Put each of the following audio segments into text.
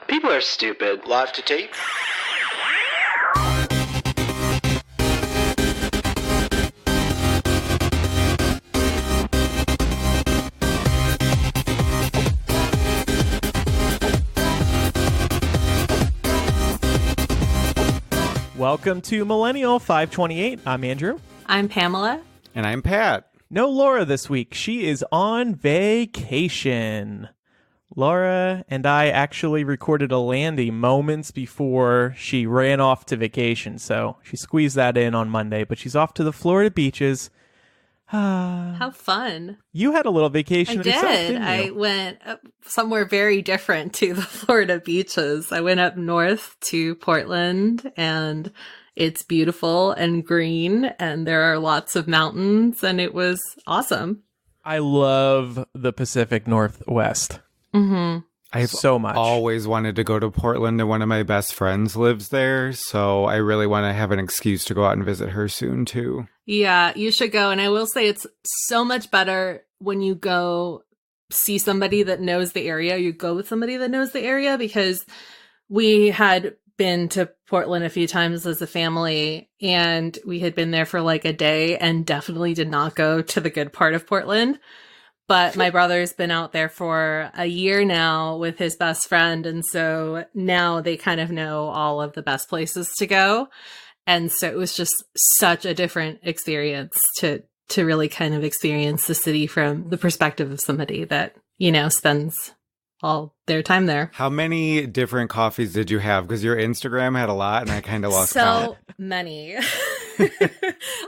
People are stupid. Live to tape. Welcome to Millennial 528. I'm Andrew. I'm Pamela. And I'm Pat. No Laura this week. She is on vacation. Laura and I actually recorded a Landy moments before she ran off to vacation, so she squeezed that in on Monday, but she's off to the Florida beaches. How fun. You had a little vacation I yourself, did. didn't you? I went somewhere very different to the Florida beaches. I went up north to Portland, and it's beautiful and green, and there are lots of mountains, and it was awesome. I love the Pacific Northwest. Mm-hmm. I've so much. always wanted to go to Portland, and one of my best friends lives there, so I really want to have an excuse to go out and visit her soon, too. Yeah, you should go. And I will say it's so much better when you go see somebody that knows the area. You go with somebody that knows the area, because we had been to Portland a few times as a family, and we had been there for like a day and definitely did not go to the good part of Portland. But my brother's been out there for a year now with his best friend. And so now they kind of know all of the best places to go. And so it was just such a different experience to really kind of experience the city from the perspective of somebody that, you know, spends all their time there. How many different coffees did you have? Because your Instagram had a lot, and I kind of lost count. So many.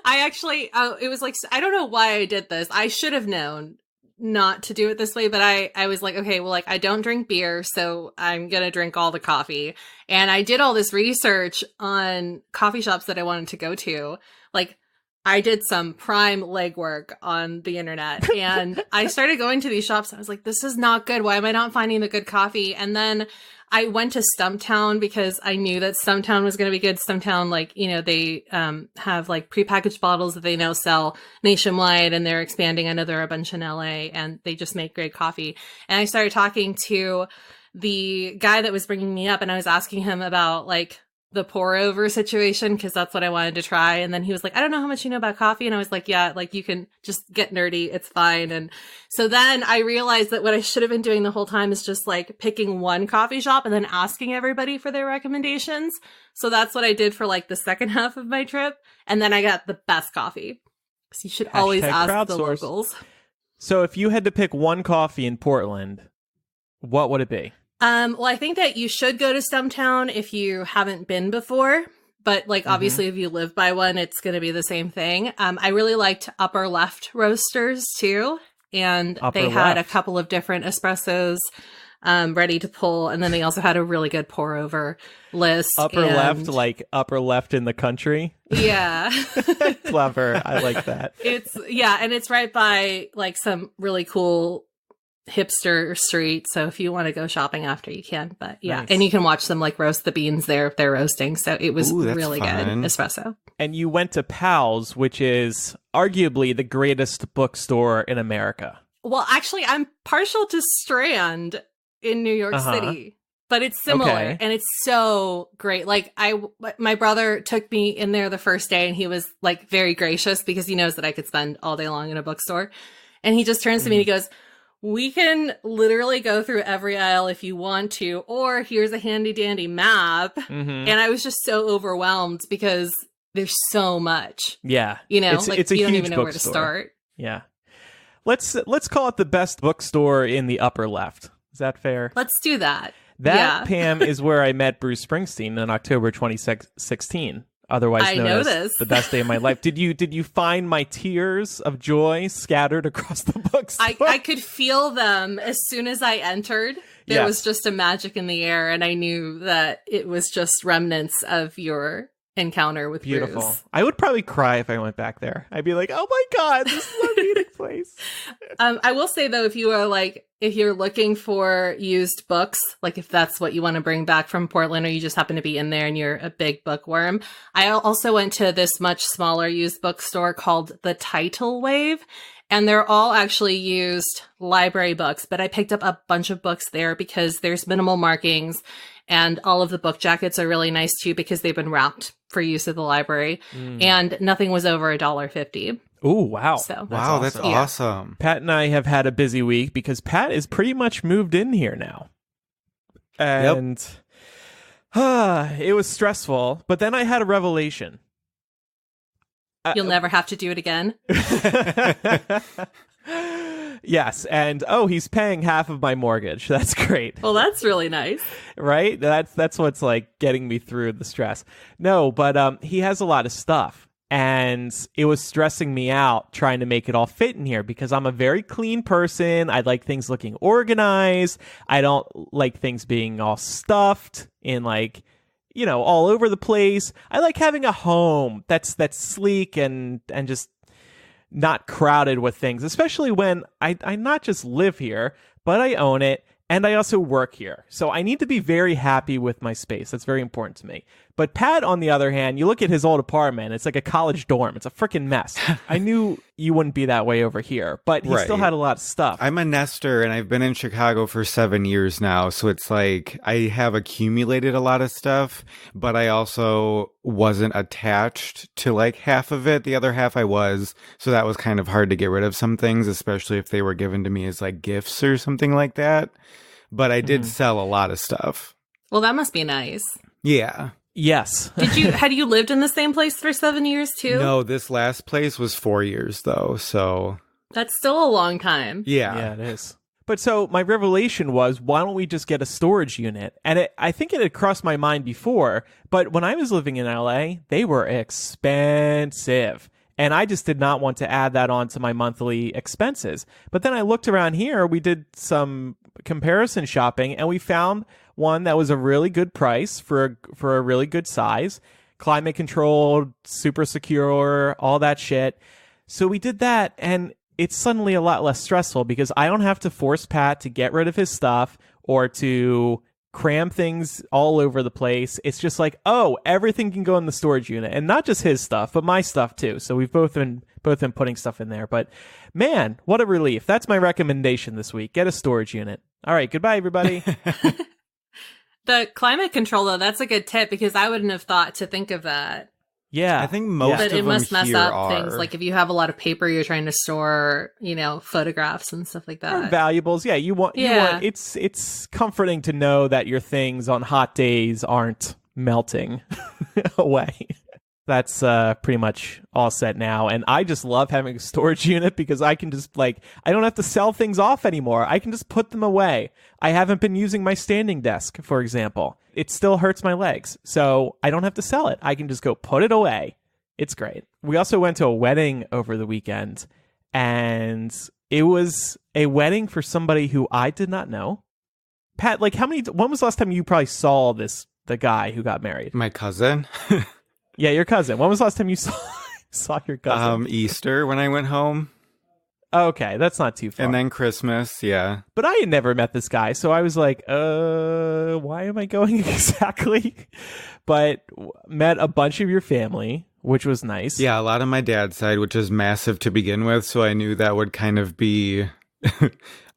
I actually, it was like, I don't know why I did this. I should have known not to do it this way, but I was like, okay, well, like, I don't drink beer, so I'm gonna drink all the coffee. And I did all this research on coffee shops that I wanted to go to. Like, I did some prime legwork on the internet, and I started going to these shops. I was like, this is not good. Why am I not finding the good coffee? And then I went to Stumptown because I knew that Stumptown was going to be good. Stumptown, like, you know, they have like prepackaged bottles that they now sell nationwide, and they're expanding. I know there are a bunch in LA, and they just make great coffee. And I started talking to the guy that was bringing me up, and I was asking him about like the pour over situation, because that's what I wanted to try. And then he was like, I don't know how much you know about coffee. And I was like, yeah, like, you can just get nerdy. It's fine. And so then I realized that what I should have been doing the whole time is just like picking one coffee shop and then asking everybody for their recommendations. So that's what I did for like the second half of my trip. And then I got the best coffee. So you should always ask the locals. So if you had to pick one coffee in Portland, what would it be? Well, I think that you should go to Stumptown if you haven't been before, but like, obviously if you live by one, it's going to be the same thing. I really liked Upper Left Roasters too. And they had a couple of different espressos, ready to pull. And then they also had a really good pour over list. Upper left, like upper left in the country. Yeah. Clever. I like that. And it's right by like some really cool hipster street, so if you want to go shopping after, you can. But yeah, nice. And you can watch them like roast the beans there if they're roasting, so it was really good espresso. And you went to Powell's, which is arguably the greatest bookstore in America. Well, actually, I'm partial to Strand in New York City, but it's similar, and it's so great. Like, my brother took me in there the first day, and he was like very gracious because he knows that I could spend all day long in a bookstore, and he just turns to me and he goes, we can literally go through every aisle if you want to, or here's a handy dandy map. And I was just so overwhelmed because there's so much. Yeah. You know, it's a you don't huge even know where to bookstore. start. Yeah. Let's call it the best bookstore in the upper left. Is that fair? Let's do that. That, Pam, is where I met Bruce Springsteen in October 2016. Otherwise known as the best day of my life. Did you find my tears of joy scattered across the bookstore? I could feel them as soon as I entered. There was just a magic in the air, and I knew that it was just remnants of your encounter with Beautiful. Bruce. I would probably cry if I went back there. I'd be like, oh my God, this is a meeting place. I will say though, if you're looking for used books, like if that's what you want to bring back from Portland, or you just happen to be in there and you're a big bookworm, I also went to this much smaller used bookstore called the Tidal Wave. And they're all actually used library books, but I picked up a bunch of books there because there's minimal markings, and all of the book jackets are really nice too because they've been wrapped for use at the library, and nothing was over $1.50. Oh, wow. So That's awesome. Pat and I have had a busy week because Pat is pretty much moved in here now. And it was stressful, but then I had a revelation. You'll never have to do it again. Yes, and he's paying half of my mortgage. That's great. Well, that's really nice. Right? That's what's like getting me through the stress. No, but he has a lot of stuff, and it was stressing me out trying to make it all fit in here because I'm a very clean person. I like things looking organized. I don't like things being all stuffed in like, all over the place. I like having a home that's sleek and just not crowded with things, especially when I not just live here, but I own it and I also work here. So I need to be very happy with my space. That's very important to me. But Pat, on the other hand, you look at his old apartment, it's like a college dorm. It's a freaking mess. I knew you wouldn't be that way over here, but he still had a lot of stuff. I'm a nester, and I've been in Chicago for 7 years now, so it's like I have accumulated a lot of stuff, but I also wasn't attached to like half of it. The other half I was, so that was kind of hard to get rid of some things, especially if they were given to me as like gifts or something like that. But I did sell a lot of stuff. Well, that must be nice. Yeah. Yes. Had you lived in the same place for 7 years too? No, this last place was 4 years though, so that's still a long time. Yeah, it is. But so my revelation was, why don't we just get a storage unit? And I think it had crossed my mind before, but when I was living in LA, they were expensive. And I just did not want to add that on to my monthly expenses. But then I looked around here, we did some comparison shopping, and we found one that was a really good price for a really good size, climate controlled, super secure, all that shit. So we did that, and it's suddenly a lot less stressful because I don't have to force Pat to get rid of his stuff or to cram things all over the place. It's just like, everything can go in the storage unit, and not just his stuff, but my stuff too. So we've both been putting stuff in there. But man, what a relief. That's my recommendation this week. Get a storage unit. All right, goodbye, everybody. The climate control, though, that's a good tip because I wouldn't have thought to think of that. Yeah. I think most of them it must mess up are. things like if you have a lot of paper you're trying to store, photographs and stuff like that. Or valuables. Yeah, you want it's comforting to know that your things on hot days aren't melting away. That's pretty much all set now. And I just love having a storage unit because I can just I don't have to sell things off anymore. I can just put them away. I haven't been using my standing desk, for example. It still hurts my legs. So I don't have to sell it. I can just go put it away. It's great. We also went to a wedding over the weekend, and it was a wedding for somebody who I did not know. Pat, when was the last time you probably saw the guy who got married? My cousin. Yeah, your cousin. When was the last time you saw your cousin? Easter when I went home. Okay, that's not too far. And then Christmas, yeah. But I had never met this guy, so I was like, why am I going exactly? But met a bunch of your family, which was nice. Yeah, a lot of my dad's side, which is massive to begin with, so I knew that would kind of be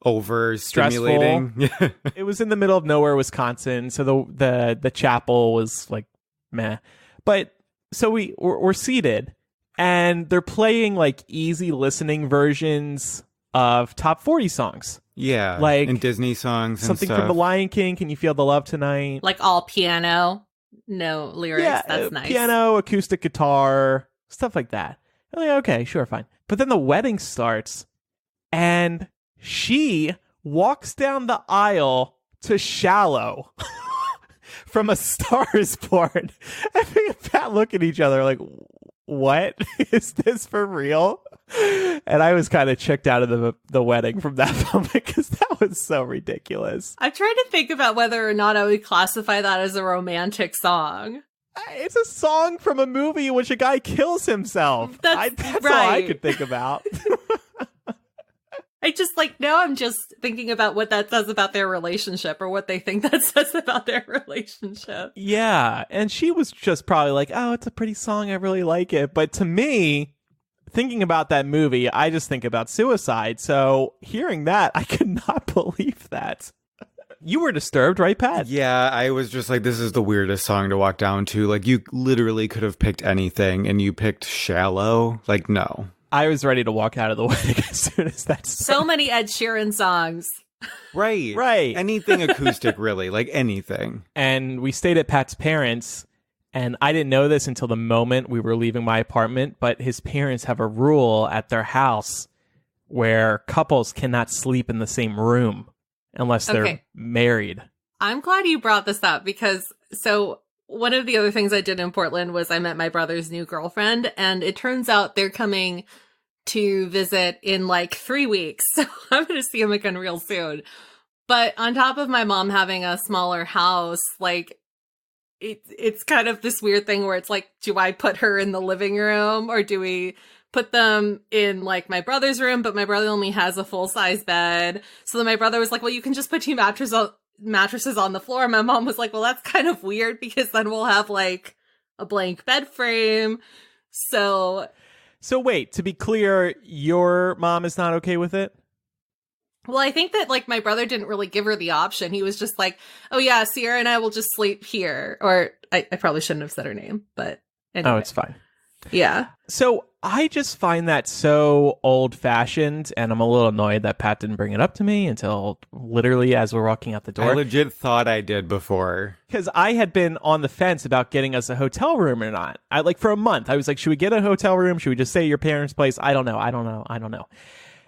overstimulating. It was in the middle of nowhere, Wisconsin, so the chapel was like meh. But so we're seated, and they're playing like easy listening versions of top 40 songs. Yeah, like and Disney songs and something stuff. from The Lion King. Can you feel the love tonight? Like all piano, no lyrics. Yeah, that's nice. Piano, acoustic guitar, stuff like that. I'm like, okay, sure, fine. But then the wedding starts, and she walks down the aisle to Shallow. From A Star Is Born. I think Pat look at each other like, what? Is this for real? And I was kind of checked out of the wedding from that film because that was so ridiculous. I'm trying to think about whether or not I would classify that as a romantic song. It's a song from a movie in which a guy kills himself. That's right. All I could think about. Now I'm just thinking about what that says about their relationship or what they think that says about their relationship. Yeah. And she was just probably like, oh, it's a pretty song. I really like it. But to me, thinking about that movie, I just think about suicide. So hearing that, I could not believe that. You were disturbed, right, Pat? Yeah, I was just like, this is the weirdest song to walk down to. Like, you literally could have picked anything, and you picked Shallow. Like, no. I was ready to walk out of the wedding as soon as that started. So many Ed Sheeran songs. Right. Right. Anything acoustic, really. Like, anything. And we stayed at Pat's parents', and I didn't know this until the moment we were leaving my apartment, but his parents have a rule at their house where couples cannot sleep in the same room unless they're married. I'm glad you brought this up because one of the other things I did in Portland was I met my brother's new girlfriend, and it turns out they're coming to visit in like 3 weeks. So I'm going to see him again real soon. But on top of my mom having a smaller house, like it's kind of this weird thing where it's like, do I put her in the living room or do we put them in like my brother's room? But my brother only has a full-size bed. So then my brother was like, well, you can just put two mattresses on the floor. My mom was like, well, that's kind of weird because then we'll have like a blank bed frame. So wait, to be clear, your mom is not okay with it? Well, I think that like my brother didn't really give her the option. He was just like, oh yeah, Sierra and I will just sleep here. Or I probably shouldn't have said her name, but anyway. Oh, it's fine. Yeah. So I just find that so old-fashioned, and I'm a little annoyed that Pat didn't bring it up to me until literally as we're walking out the door. I legit thought I did before. Because I had been on the fence about getting us a hotel room or not. For a month, I was like, should we get a hotel room? Should we just stay at your parents' place? I don't know.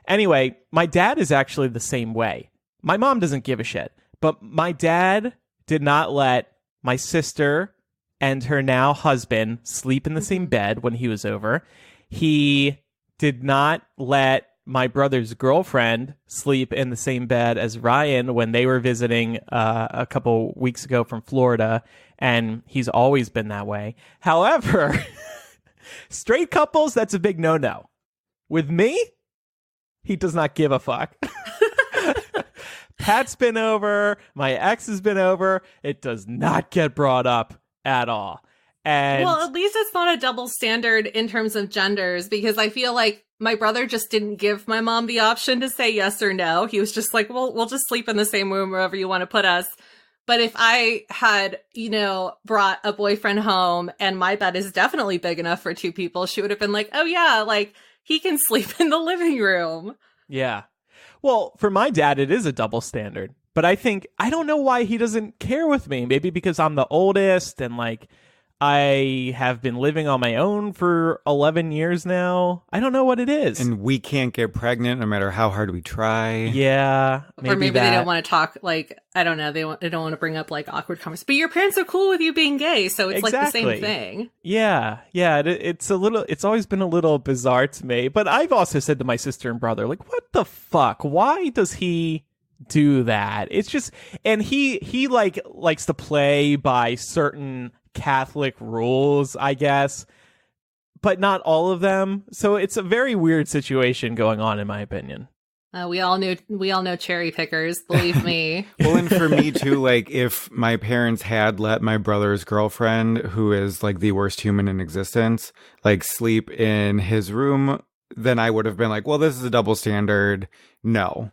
Anyway, my dad is actually the same way. My mom doesn't give a shit, but my dad did not let my sister and her now husband sleep in the same bed when he was over. He did not let my brother's girlfriend sleep in the same bed as Ryan when they were visiting a couple weeks ago from Florida, and he's always been that way. However, straight couples, that's a big no-no. With me, he does not give a fuck. Pat's been over. My ex has been over. It does not get brought up at all. And well, at least it's not a double standard in terms of genders, because I feel like my brother just didn't give my mom the option to say yes or no. He was just like, well, we'll just sleep in the same room wherever you want to put us. But if I had, brought a boyfriend home and my bed is definitely big enough for two people, she would have been like, oh yeah, like he can sleep in the living room. Yeah. Well, for my dad, it is a double standard. But I don't know why he doesn't care with me. Maybe because I'm the oldest and I have been living on my own for 11 years now. I don't know what it is. And we can't get pregnant no matter how hard we try. Yeah. Or maybe they don't want to talk, I don't know. They don't want to bring up awkward conversations. But your parents are cool with you being gay, so it's exactly. the same thing. Yeah. Yeah. It's always been a little bizarre to me. But I've also said to my sister and brother, what the fuck? Why does he do that? It's just, and he likes to play by certain Catholic rules, I guess, but not all of them. So it's a very weird situation going on, in my opinion. We all know cherry pickers, believe me. Well, and for me too, if my parents had let my brother's girlfriend, who is the worst human in existence, sleep in his room, then I would have been like, well, this is a double standard. No.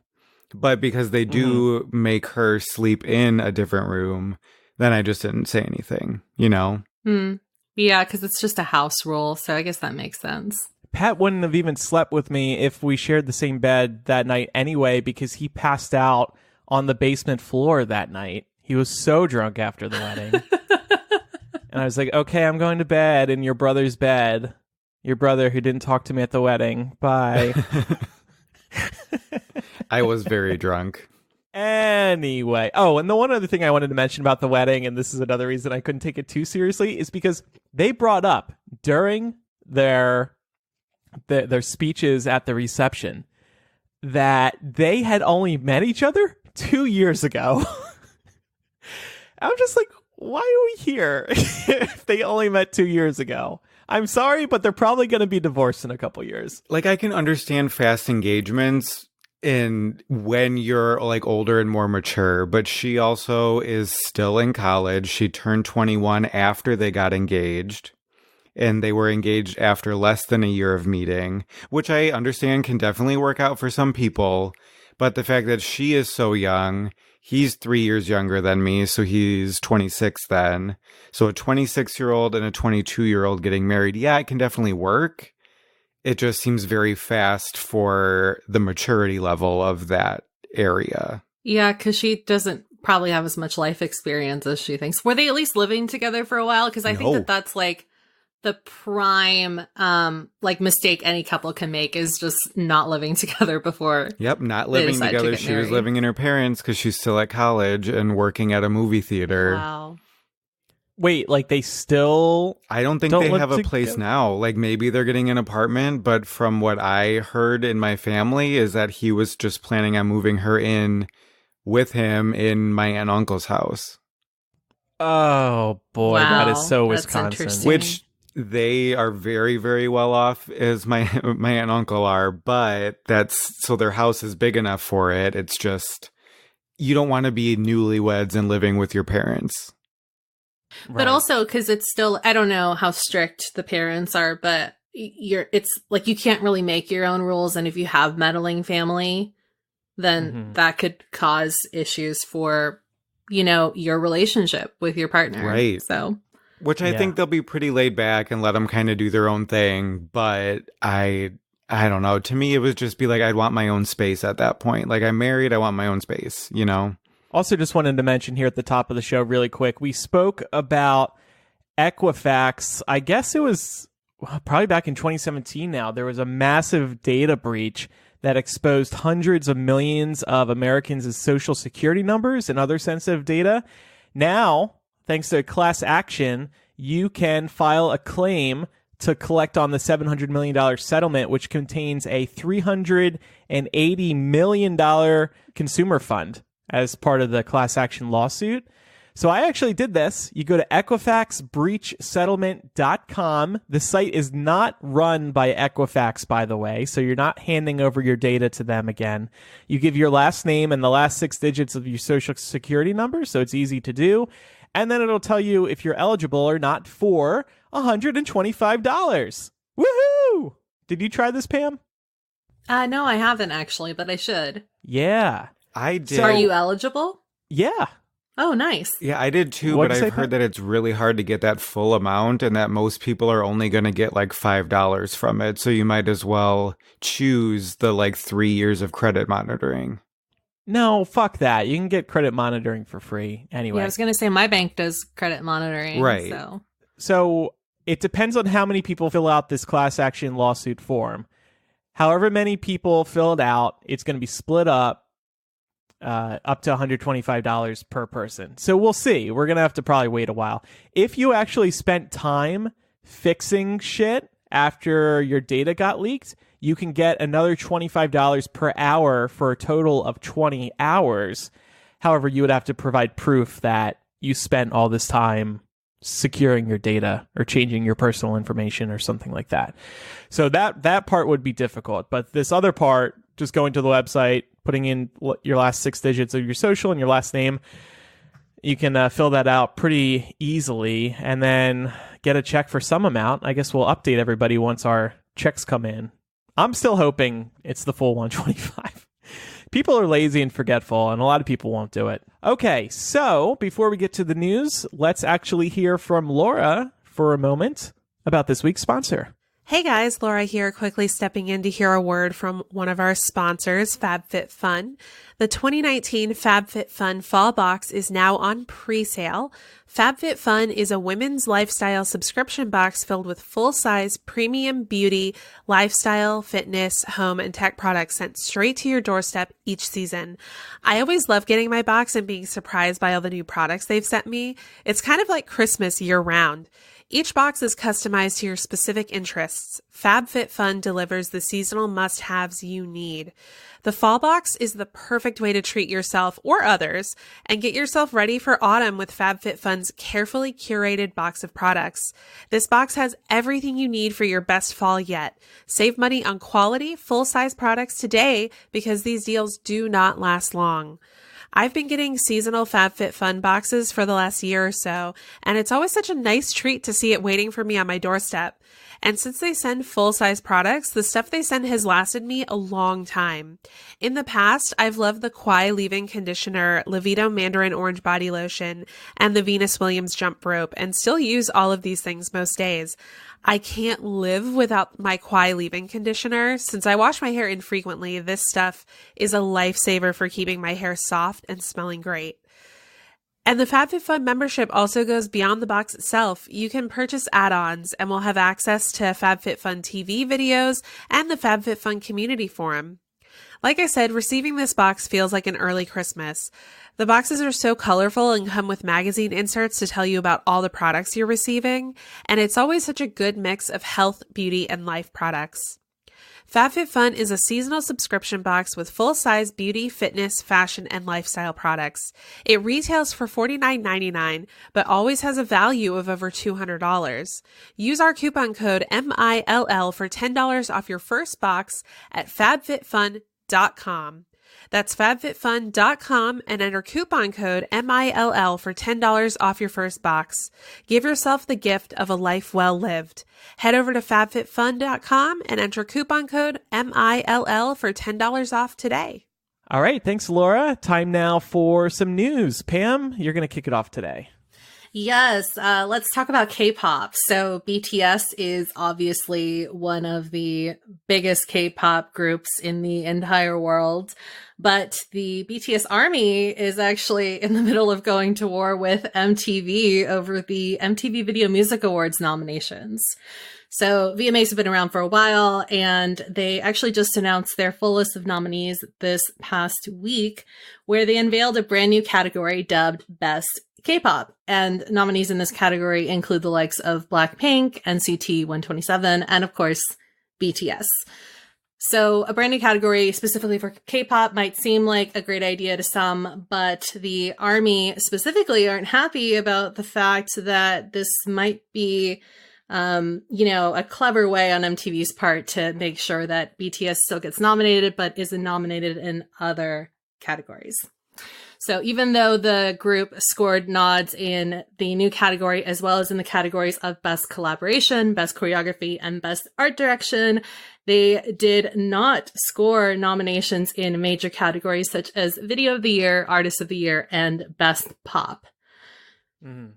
But because they do make her sleep in a different room, then I just didn't say anything, Yeah, because it's just a house rule, so I guess that makes sense. Pat wouldn't have even slept with me if we shared the same bed that night anyway, because he passed out on the basement floor that night. He was so drunk after the wedding. And I was like, okay, I'm going to bed in your brother's bed. Your brother who didn't talk to me at the wedding. Bye. I was very drunk. Anyway. Oh, and the one other thing I wanted to mention about the wedding, and this is another reason I couldn't take it too seriously, is because they brought up during their speeches at the reception that they had only met each other 2 years ago. I'm just like, why are we here if they only met 2 years ago? I'm sorry, but they're probably going to be divorced in a couple years. I can understand fast engagements in when you're older and more mature, but she also is still in college. She turned 21 after they got engaged. and they were engaged after less than a year of meeting, which I understand can definitely work out for some people. But the fact that she is so young, he's 3 years younger than me, so he's 26 then. So a 26-year-old and a 22-year-old getting married, yeah, it can definitely work. It just seems very fast for the maturity level of that area. Yeah, because she doesn't probably have as much life experience as she thinks. Were they at least living together for a while? Because I think that that's like the prime like mistake any couple can make is just not living together before. Yep, not living together. She was living in her parents because she's still at college and working at a movie theater. Wow. Wait, like they still... I don't think they have a place now. Like maybe they're getting an apartment, but from what I heard in my family is that he was just planning on moving her in with him in my aunt and uncle's house. Oh boy, wow, that is so that's Wisconsin. Which they are very, very well off as my aunt and uncle are, but that's so their house is big enough for it. It's just you don't want to be newlyweds and living with your parents. But also because it's still, I don't know how strict the parents are, but it's like you can't really make your own rules. And if you have meddling family, then that could cause issues for, you know, your relationship with your partner. Right. So, which I think they'll be pretty laid back and let them kind of do their own thing. But I don't know. To me, it would just be like, I'd want my own space at that point. Like I'm married. I want my own space, you know? Also, just wanted to mention here at the top of the show really quick, we spoke about Equifax. I guess it was probably back in 2017 now. There was a massive data breach that exposed hundreds of millions of Americans' social security numbers and other sensitive data. Now, thanks to a class action, you can file a claim to collect on the $700 million settlement, which contains a $380 million consumer fund as part of the class action lawsuit. So I actually did this. You go to EquifaxBreachSettlement.com. The site is not run by Equifax, by the way, so you're not handing over your data to them again. You give your last name and the last 6 digits of your social security number, so it's easy to do. And then it'll tell you if you're eligible or not for $125. Woohoo! Did you try this, Pam? No, I haven't actually, but I should. Yeah. I did. So are you eligible? Yeah. Oh, nice. Yeah, I did too, What'd but I've heard that it's really hard to get that full amount and that most people are only going to get like $5 from it. So you might as well choose the like 3 years of credit monitoring. No, fuck that. You can get credit monitoring for free anyway. Yeah, I was going to say my bank does credit monitoring. Right. So it depends on how many people fill out this class action lawsuit form. However many people fill it out, it's going to be split up to $125 per person. So we'll see. We're going to have to probably wait a while. If you actually spent time fixing shit after your data got leaked, you can get another $25 per hour for a total of 20 hours. However, you would have to provide proof that you spent all this time securing your data or changing your personal information or something like that. So that part would be difficult. But this other part, just going to the website, putting in your last 6 digits of your social and your last name, you can fill that out pretty easily and then get a check for some amount. I guess we'll update everybody once our checks come in. I'm still hoping it's the full 125. People are lazy and forgetful, and a lot of people won't do it. Okay, so before we get to the news, let's actually hear from Laura for a moment about this week's sponsor. Hey guys, Laura here, quickly stepping in to hear a word from one of our sponsors, FabFitFun. The 2019 FabFitFun Fall Box is now on pre-sale. FabFitFun is a women's lifestyle subscription box filled with full-size premium beauty, lifestyle, fitness, home, and tech products sent straight to your doorstep each season. I always love getting my box and being surprised by all the new products they've sent me. It's kind of like Christmas year-round. Each box is customized to your specific interests. FabFitFun delivers the seasonal must-haves you need. The Fall Box is the perfect way to treat yourself or others and get yourself ready for autumn with FabFitFun's carefully curated box of products. This box has everything you need for your best fall yet. Save money on quality, full-size products today because these deals do not last long. I've been getting seasonal FabFitFun boxes for the last year or so, and it's always such a nice treat to see it waiting for me on my doorstep. And since they send full-size products, the stuff they send has lasted me a long time. In the past, I've loved the Kwai leave-in conditioner, Levito Mandarin Orange body lotion, and the Venus Williams jump rope, and still use all of these things most days. I can't live without my Kwai leave-in conditioner. Since I wash my hair infrequently, this stuff is a lifesaver for keeping my hair soft and smelling great. And the FabFitFun membership also goes beyond the box itself. You can purchase add-ons and will have access to FabFitFun TV videos and the FabFitFun community forum. Like I said, receiving this box feels like an early Christmas. The boxes are so colorful and come with magazine inserts to tell you about all the products you're receiving, and it's always such a good mix of health, beauty, and life products. FabFitFun is a seasonal subscription box with full-size beauty, fitness, fashion, and lifestyle products. It retails for $49.99, but always has a value of over $200. Use our coupon code MILL for $10 off your first box at fabfitfun.com. That's fabfitfun.com and enter coupon code MILL for $10 off your first box. Give yourself the gift of a life well lived. Head over to fabfitfun.com and enter coupon code MILL for $10 off today. All right. Thanks, Laura. Time now for some news. Pam, you're going to kick it off today. Yes, let's talk about K-pop. So BTS is obviously one of the biggest K-pop groups in the entire world, but the BTS army is actually in the middle of going to war with MTV over the MTV Video Music Awards nominations. So VMAs have been around for a while, and they actually just announced their full list of nominees this past week, where they unveiled a brand new category dubbed Best K-pop. And nominees in this category include the likes of Blackpink, NCT 127, and of course, BTS. So a brand new category specifically for K-pop might seem like a great idea to some, but the ARMY specifically aren't happy about the fact that this might be a clever way on MTV's part to make sure that BTS still gets nominated, but isn't nominated in other categories. So even though the group scored nods in the new category, as well as in the categories of Best Collaboration, Best Choreography, and Best Art Direction, they did not score nominations in major categories such as Video of the Year, Artist of the Year, and Best Pop. Mm.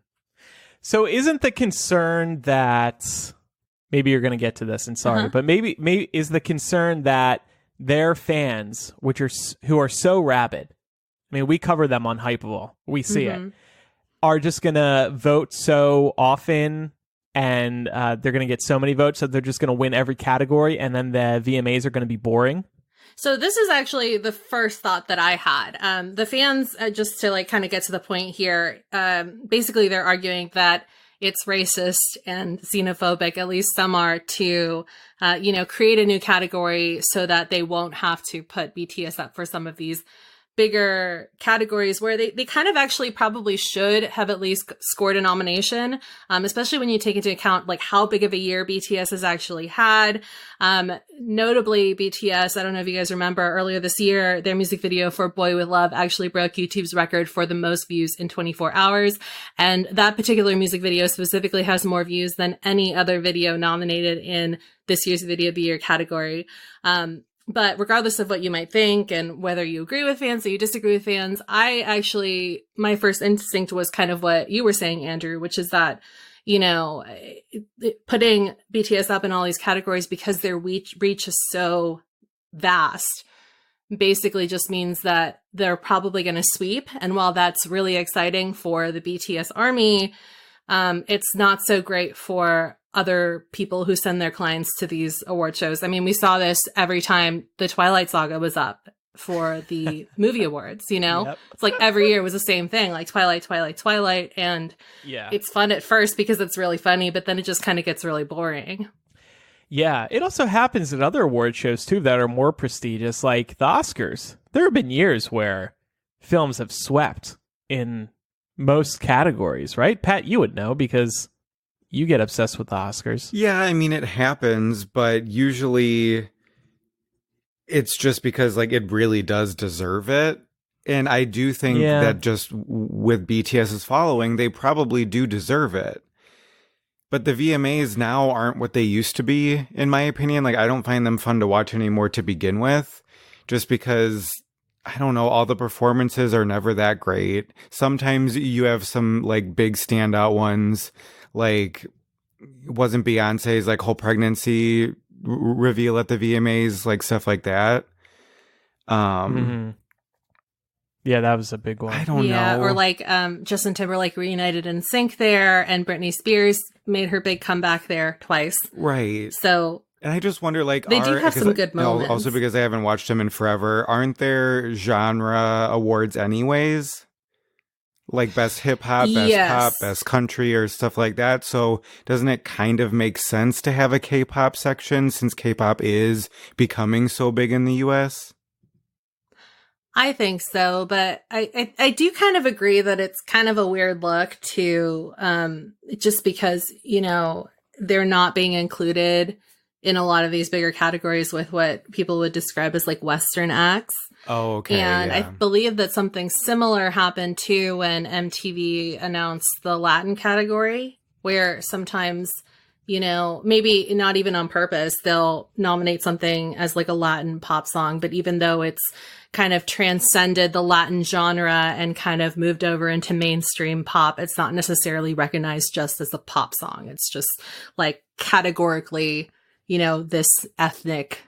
So isn't the concern that, maybe you're going to get to this, and sorry, but maybe is the concern that their fans, who are so rabid, I mean, we cover them on Hypeable, we see it, are just going to vote so often, and they're going to get so many votes that they're just going to win every category, and then the VMAs are going to be boring? So this is actually the first thought that I had. The fans, just to kind of get to the point here, basically they're arguing that it's racist and xenophobic, at least some are, to, create a new category so that they won't have to put BTS up for some of these bigger categories where they kind of actually probably should have at least scored a nomination, especially when you take into account how big of a year BTS has actually had. Notably, BTS, I don't know if you guys remember, earlier this year, their music video for Boy With Love actually broke YouTube's record for the most views in 24 hours. And that particular music video specifically has more views than any other video nominated in this year's Video of the Year category. But regardless of what you might think and whether you agree with fans or you disagree with fans, my first instinct was kind of what you were saying, Andrew, which is that, putting BTS up in all these categories because their reach is so vast basically just means that they're probably going to sweep. And while that's really exciting for the BTS army, it's not so great for other people who send their clients to these award shows. I mean, we saw this every time the Twilight Saga was up for the movie awards, Yep. It's like every year was the same thing, like Twilight. And it's fun at first because it's really funny, but then it just kind of gets really boring. Yeah, it also happens at other award shows too that are more prestigious, like the Oscars. There have been years where films have swept in most categories, right? Pat, you would know because you get obsessed with the Oscars. Yeah, I mean, it happens, but usually it's just because it really does deserve it. And I do think that just with BTS's following, they probably do deserve it. But the VMAs now aren't what they used to be, in my opinion. Like, I don't find them fun to watch anymore to begin with, just because, I don't know, all the performances are never that great. Sometimes you have some, like, big standout ones, like, wasn't Beyonce's, like, whole pregnancy reveal at the VMAs, like, stuff like that. Yeah, that was a big one. I don't know. Or like Justin Timberlake reunited in sync there, and Britney Spears made her big comeback there twice. Right. So, and I just wonder, like, they do have some good moments. Also, because I haven't watched them in forever, aren't there genre awards anyways? Like best hip hop, best pop, best country, or stuff like that. So doesn't it kind of make sense to have a K-pop section since K-pop is becoming so big in the US? I think so, but I do kind of agree that it's kind of a weird look to just because, you know, they're not being included in a lot of these bigger categories with what people would describe as like Western acts. Oh, okay. And I believe that something similar happened too when MTV announced the Latin category, where sometimes, you know, maybe not even on purpose, they'll nominate something as like a Latin pop song, but even though it's kind of transcended the Latin genre and kind of moved over into mainstream pop, it's not necessarily recognized just as a pop song. It's just like categorically, you know, this ethnic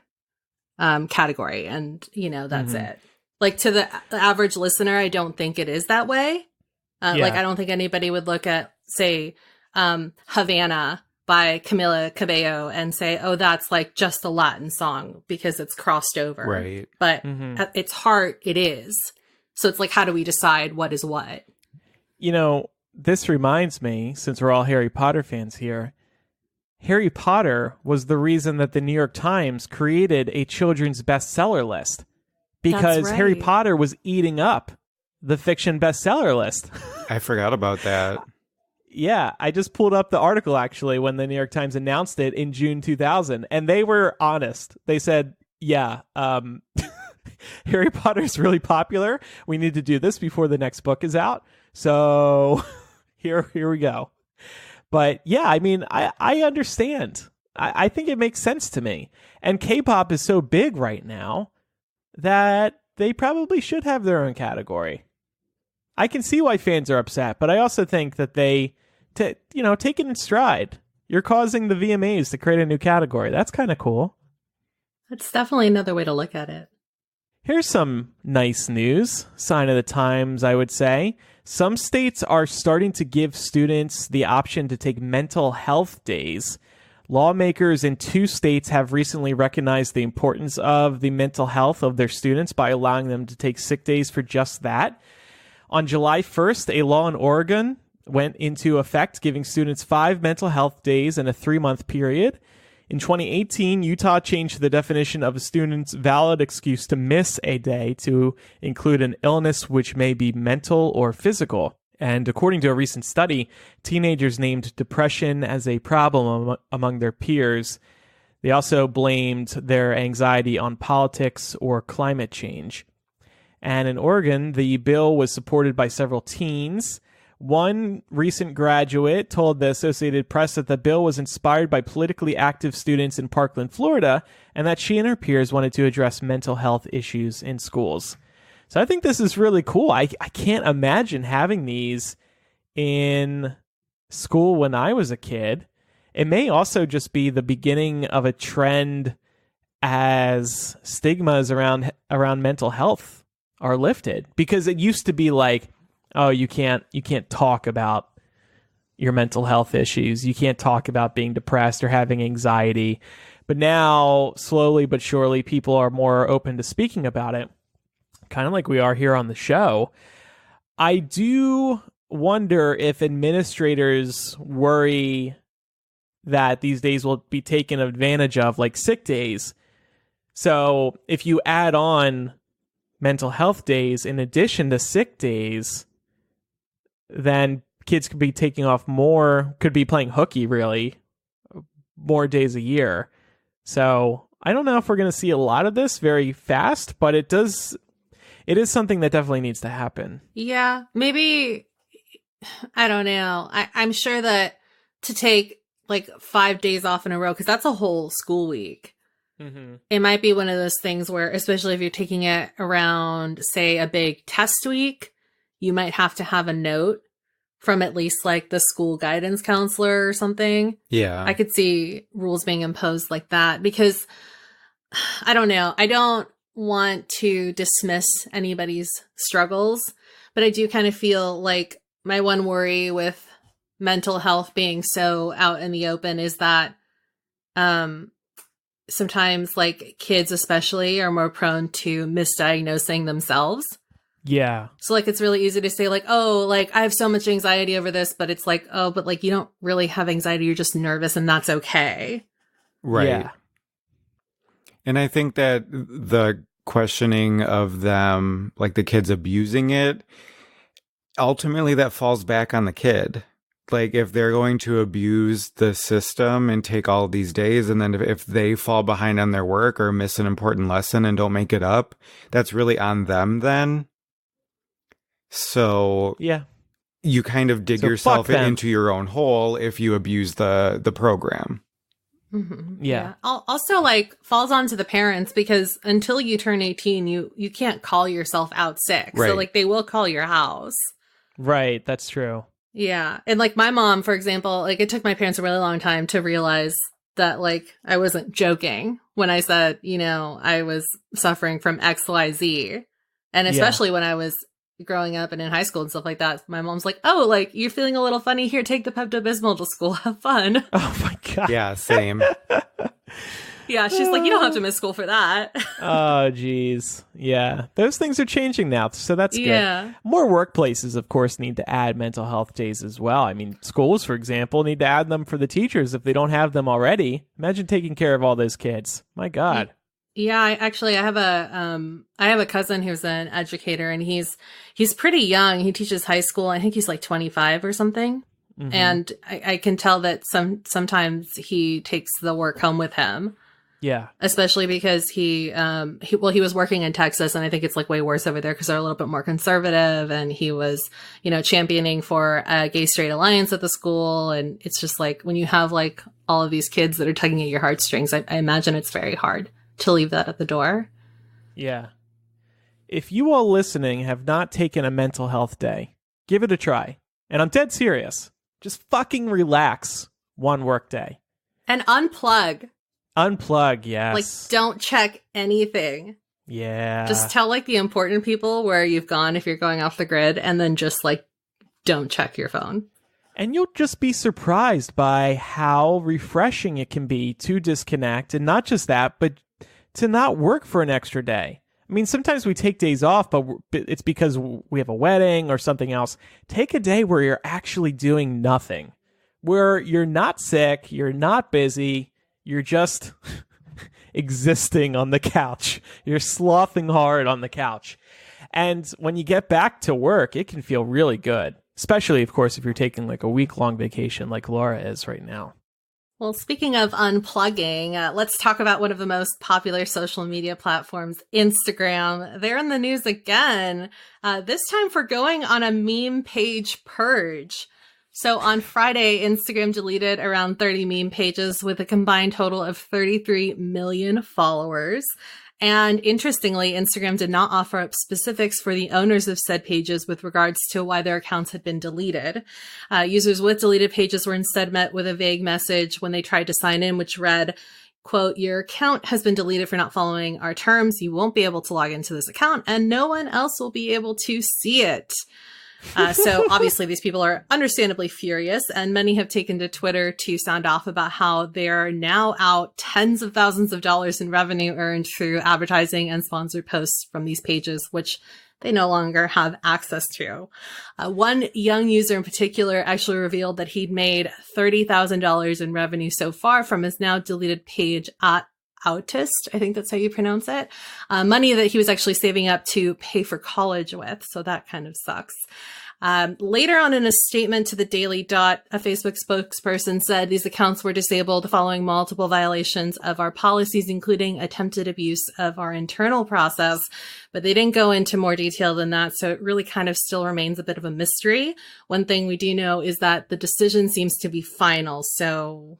category. And, you know, that's it. Like to the average listener, I don't think it is that way. Like, I don't think anybody would look at, say, Havana by Camila Cabello and say, oh, that's like just a Latin song because it's crossed over. Right. But at its heart, it is. So it's like, how do we decide what is what? You know, this reminds me, since we're all Harry Potter fans here, Harry Potter was the reason that the New York Times created a children's bestseller list, because Harry Potter was eating up the fiction bestseller list. I forgot about that. Yeah, I just pulled up the article actually when the New York Times announced it in June 2000, and they were honest. They said, yeah, Harry Potter's really popular. We need to do this before the next book is out. So here we go. But yeah, I mean, I understand. I think it makes sense to me. And K-pop is so big right now that they probably should have their own category. I can see why fans are upset, but I also think that they, take it in stride. You're causing the VMAs to create a new category. That's kind of cool. That's definitely another way to look at it. Here's some nice news. Sign of the times, I would say. Some states are starting to give students the option to take mental health days. Lawmakers in 2 states have recently recognized the importance of the mental health of their students by allowing them to take sick days for just that. On July 1st, a law in Oregon went into effect, giving students 5 mental health days in a 3-month period. In 2018, Utah changed the definition of a student's valid excuse to miss a day to include an illness which may be mental or physical. And according to a recent study, teenagers named depression as a problem among their peers. They also blamed their anxiety on politics or climate change. And in Oregon, the bill was supported by several teens. One recent graduate told the Associated Press that the bill was inspired by politically active students in Parkland, Florida, and that she and her peers wanted to address mental health issues in schools. So I think this is really cool. I can't imagine having these in school when I was a kid. It may also just be the beginning of a trend as stigmas around mental health are lifted, because it used to be like, oh, you can't talk about your mental health issues. You can't talk about being depressed or having anxiety. But now, slowly but surely, people are more open to speaking about it, kind of like we are here on the show. I do wonder if administrators worry that these days will be taken advantage of, like sick days. So if you add on mental health days in addition to sick days, then kids could be taking off more, could be playing hooky, really, more days a year. So I don't know if we're going to see a lot of this very fast, but it it is something that definitely needs to happen. Yeah, maybe, I don't know. I'm sure that to take like 5 days off in a row, because that's a whole school week. It might be one of those things where, especially if you're taking it around, say, a big test week, you might have to have a note from at least like the school guidance counselor or something. Yeah. I could see rules being imposed like that because I don't know. I don't want to dismiss anybody's struggles, but I do kind of feel like my one worry with mental health being so out in the open is that sometimes like kids especially are more prone to misdiagnosing themselves. Yeah. So like it's really easy to say like, oh, like I have so much anxiety over this, but it's like, oh, but like you don't really have anxiety, you're just nervous and that's okay. Right. Yeah. And I think that the questioning of them, like the kids abusing it, ultimately that falls back on the kid. Like if they're going to abuse the system and take all these days, and then if they fall behind on their work or miss an important lesson and don't make it up, that's really on them then. So Yeah. you kind of dig So yourself fuck them. into your own hole if you abuse the program. Mm-hmm. Yeah. Also, like falls onto the parents because until you turn 18, you can't call yourself out sick. Right. So like they will call your house. Right. That's true. Yeah. And like my mom, for example, like it took my parents a really long time to realize that like I wasn't joking when I said, you know, I was suffering from XYZ. And especially when I was growing up and in high school and stuff like that, my mom's like, oh, like you're feeling a little funny here, take the Pepto-Bismol to school, have fun. Oh my God. Yeah, same. Yeah, she's like, you don't have to miss school for that. Oh, geez. Yeah. Those things are changing now, so that's good. Yeah. More workplaces, of course, need to add mental health days as well. I mean, schools, for example, need to add them for the teachers if they don't have them already. Imagine taking care of all those kids. My God. Yeah, I have a cousin who's an educator and he's pretty young. He teaches high school. I think he's like 25 or something. Mhm. And I can tell that sometimes he takes the work home with him. Yeah. Especially because he was working in Texas and I think it's like way worse over there because they're a little bit more conservative, and he was, you know, championing for a gay straight alliance at the school. And it's just like when you have like all of these kids that are tugging at your heartstrings, I imagine it's very hard to leave that at the door. Yeah. If you all listening have not taken a mental health day, give it a try. And I'm dead serious. Just fucking relax one work day. And unplug. Unplug, yes. Like, don't check anything. Yeah. Just tell, like, the important people where you've gone if you're going off the grid, and then just, like, don't check your phone. And you'll just be surprised by how refreshing it can be to disconnect. And not just that, but to not work for an extra day. I mean, sometimes we take days off, but it's because we have a wedding or something else. Take a day where you're actually doing nothing, where you're not sick, you're not busy, you're just existing on the couch. You're sloughing hard on the couch. And when you get back to work, it can feel really good, especially, of course, if you're taking like a week-long vacation like Laura is right now. Well, speaking of unplugging, let's talk about one of the most popular social media platforms, Instagram. They're in the news again, this time for going on a meme page purge. So on Friday, Instagram deleted around 30 meme pages with a combined total of 33 million followers. And interestingly, Instagram did not offer up specifics for the owners of said pages with regards to why their accounts had been deleted. Users with deleted pages were instead met with a vague message when they tried to sign in, which read, quote, your account has been deleted for not following our terms. You won't be able to log into this account and no one else will be able to see it. So obviously these people are understandably furious, and many have taken to Twitter to sound off about how they're now out tens of thousands of dollars in revenue earned through advertising and sponsored posts from these pages, which they no longer have access to. One young user in particular actually revealed that he'd made $30,000 in revenue so far from his now deleted page at Autist, I think that's how you pronounce it. Money that he was actually saving up to pay for college with. So that kind of sucks. Later on in a statement to the Daily Dot, a Facebook spokesperson said these accounts were disabled following multiple violations of our policies, including attempted abuse of our internal process. But they didn't go into more detail than that. So it really kind of still remains a bit of a mystery. One thing we do know is that the decision seems to be final. So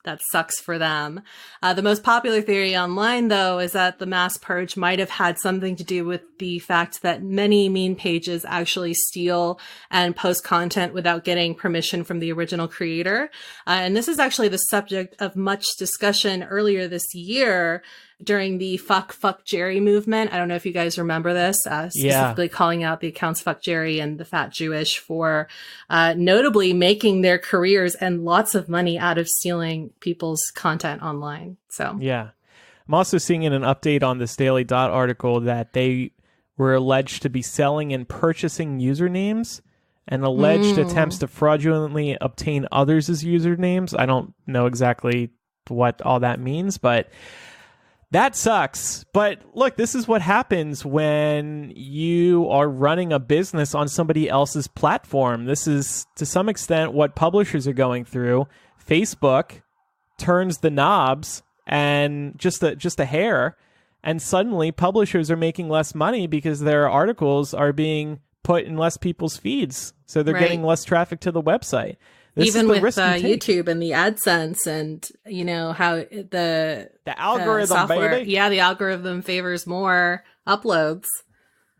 that sucks for them. The most popular theory online, though, is that the mass purge might have had something to do with the fact that many meme pages actually steal and post content without getting permission from the original creator. And this is actually the subject of much discussion earlier this year during the Fuck Jerry movement. I don't know if you guys remember this, specifically calling out the accounts Fuck Jerry and the Fat Jewish for notably making their careers and lots of money out of stealing people's content online. So yeah. I'm also seeing in an update on this Daily Dot article that they were alleged to be selling and purchasing usernames and alleged attempts to fraudulently obtain others' usernames. I don't know exactly what all that means, but that sucks. But look, this is what happens when you are running a business on somebody else's platform. This is, to some extent, what publishers are going through. Facebook turns the knobs and just a hair, and suddenly publishers are making less money because their articles are being put in less people's feeds. So they're getting less traffic to the website. Even with YouTube and the AdSense and, you know, how the algorithm, software, baby. Yeah, the algorithm favors more uploads.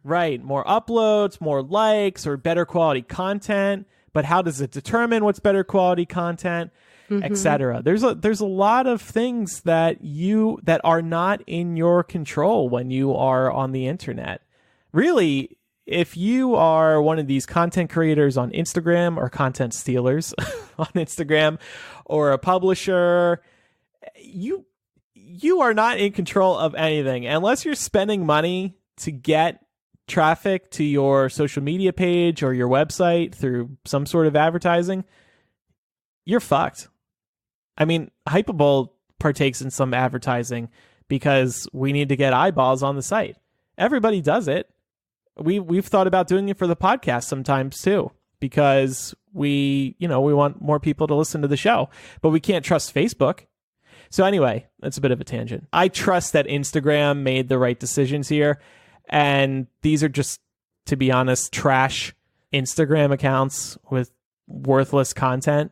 Right. More uploads, more likes, or better quality content. But how does it determine what's better quality content, etc.? There's a lot of things that are not in your control when you are on the internet. Really, if you are one of these content creators on Instagram or content stealers on Instagram or a publisher, you are not in control of anything unless you're spending money to get traffic to your social media page or your website through some sort of advertising. You're fucked. I mean, Hypable partakes in some advertising because we need to get eyeballs on the site. Everybody does it. We've thought about doing it for the podcast sometimes too, because we want more people to listen to the show, but we can't trust Facebook. So anyway, that's a bit of a tangent. I trust that Instagram made the right decisions here, and these are just, to be honest, trash Instagram accounts with worthless content.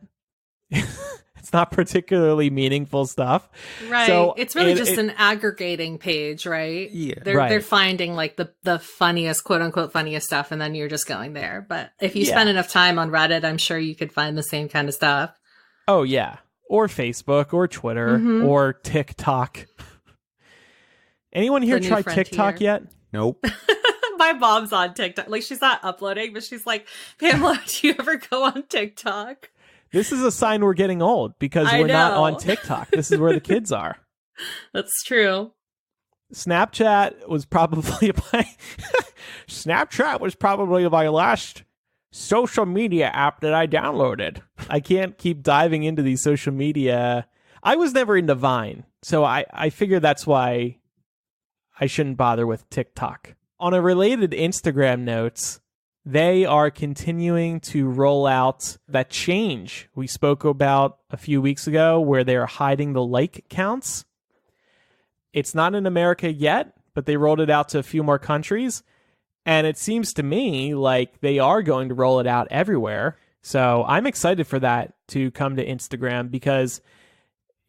It's not particularly meaningful stuff. Right. So it's really just an aggregating page, right? Yeah. They're finding like the funniest, quote unquote, funniest stuff, and then you're just going there. But if you spend enough time on Reddit, I'm sure you could find the same kind of stuff. Oh, yeah. Or Facebook or Twitter or TikTok. Anyone here try TikTok yet? Nope. My mom's on TikTok. Like, she's not uploading, but she's like, Pamela, do you ever go on TikTok? This is a sign we're getting old because we're not on TikTok. This is where the kids are. That's true. Snapchat was probably my last social media app that I downloaded. I can't keep diving into these social media. I was never into Vine, so I figure that's why I shouldn't bother with TikTok. On a related Instagram note, they are continuing to roll out that change we spoke about a few weeks ago where they are hiding the like counts. It's not in America yet, but they rolled it out to a few more countries. And it seems to me like they are going to roll it out everywhere. So I'm excited for that to come to Instagram, because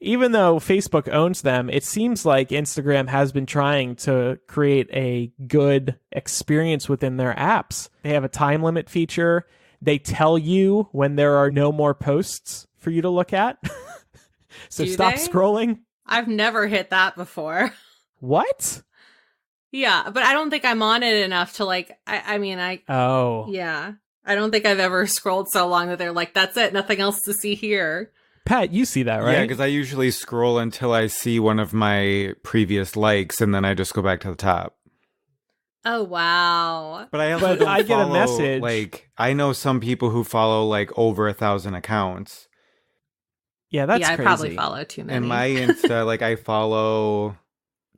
even though Facebook owns them, it seems like Instagram has been trying to create a good experience within their apps. They have a time limit feature. They tell you when there are no more posts for you to look at. So stop scrolling. I've never hit that before. What? Yeah, but I don't think I'm on it enough to like, Oh. Yeah. I don't think I've ever scrolled so long that they're like, that's it, nothing else to see here. Pat, you see that, right? Yeah, because I usually scroll until I see one of my previous likes, and then I just go back to the top. Oh, wow. But I also I get a message. Like, I know some people who follow like over 1,000 accounts. Yeah, that's crazy. I probably follow too many. And my Insta, like, I follow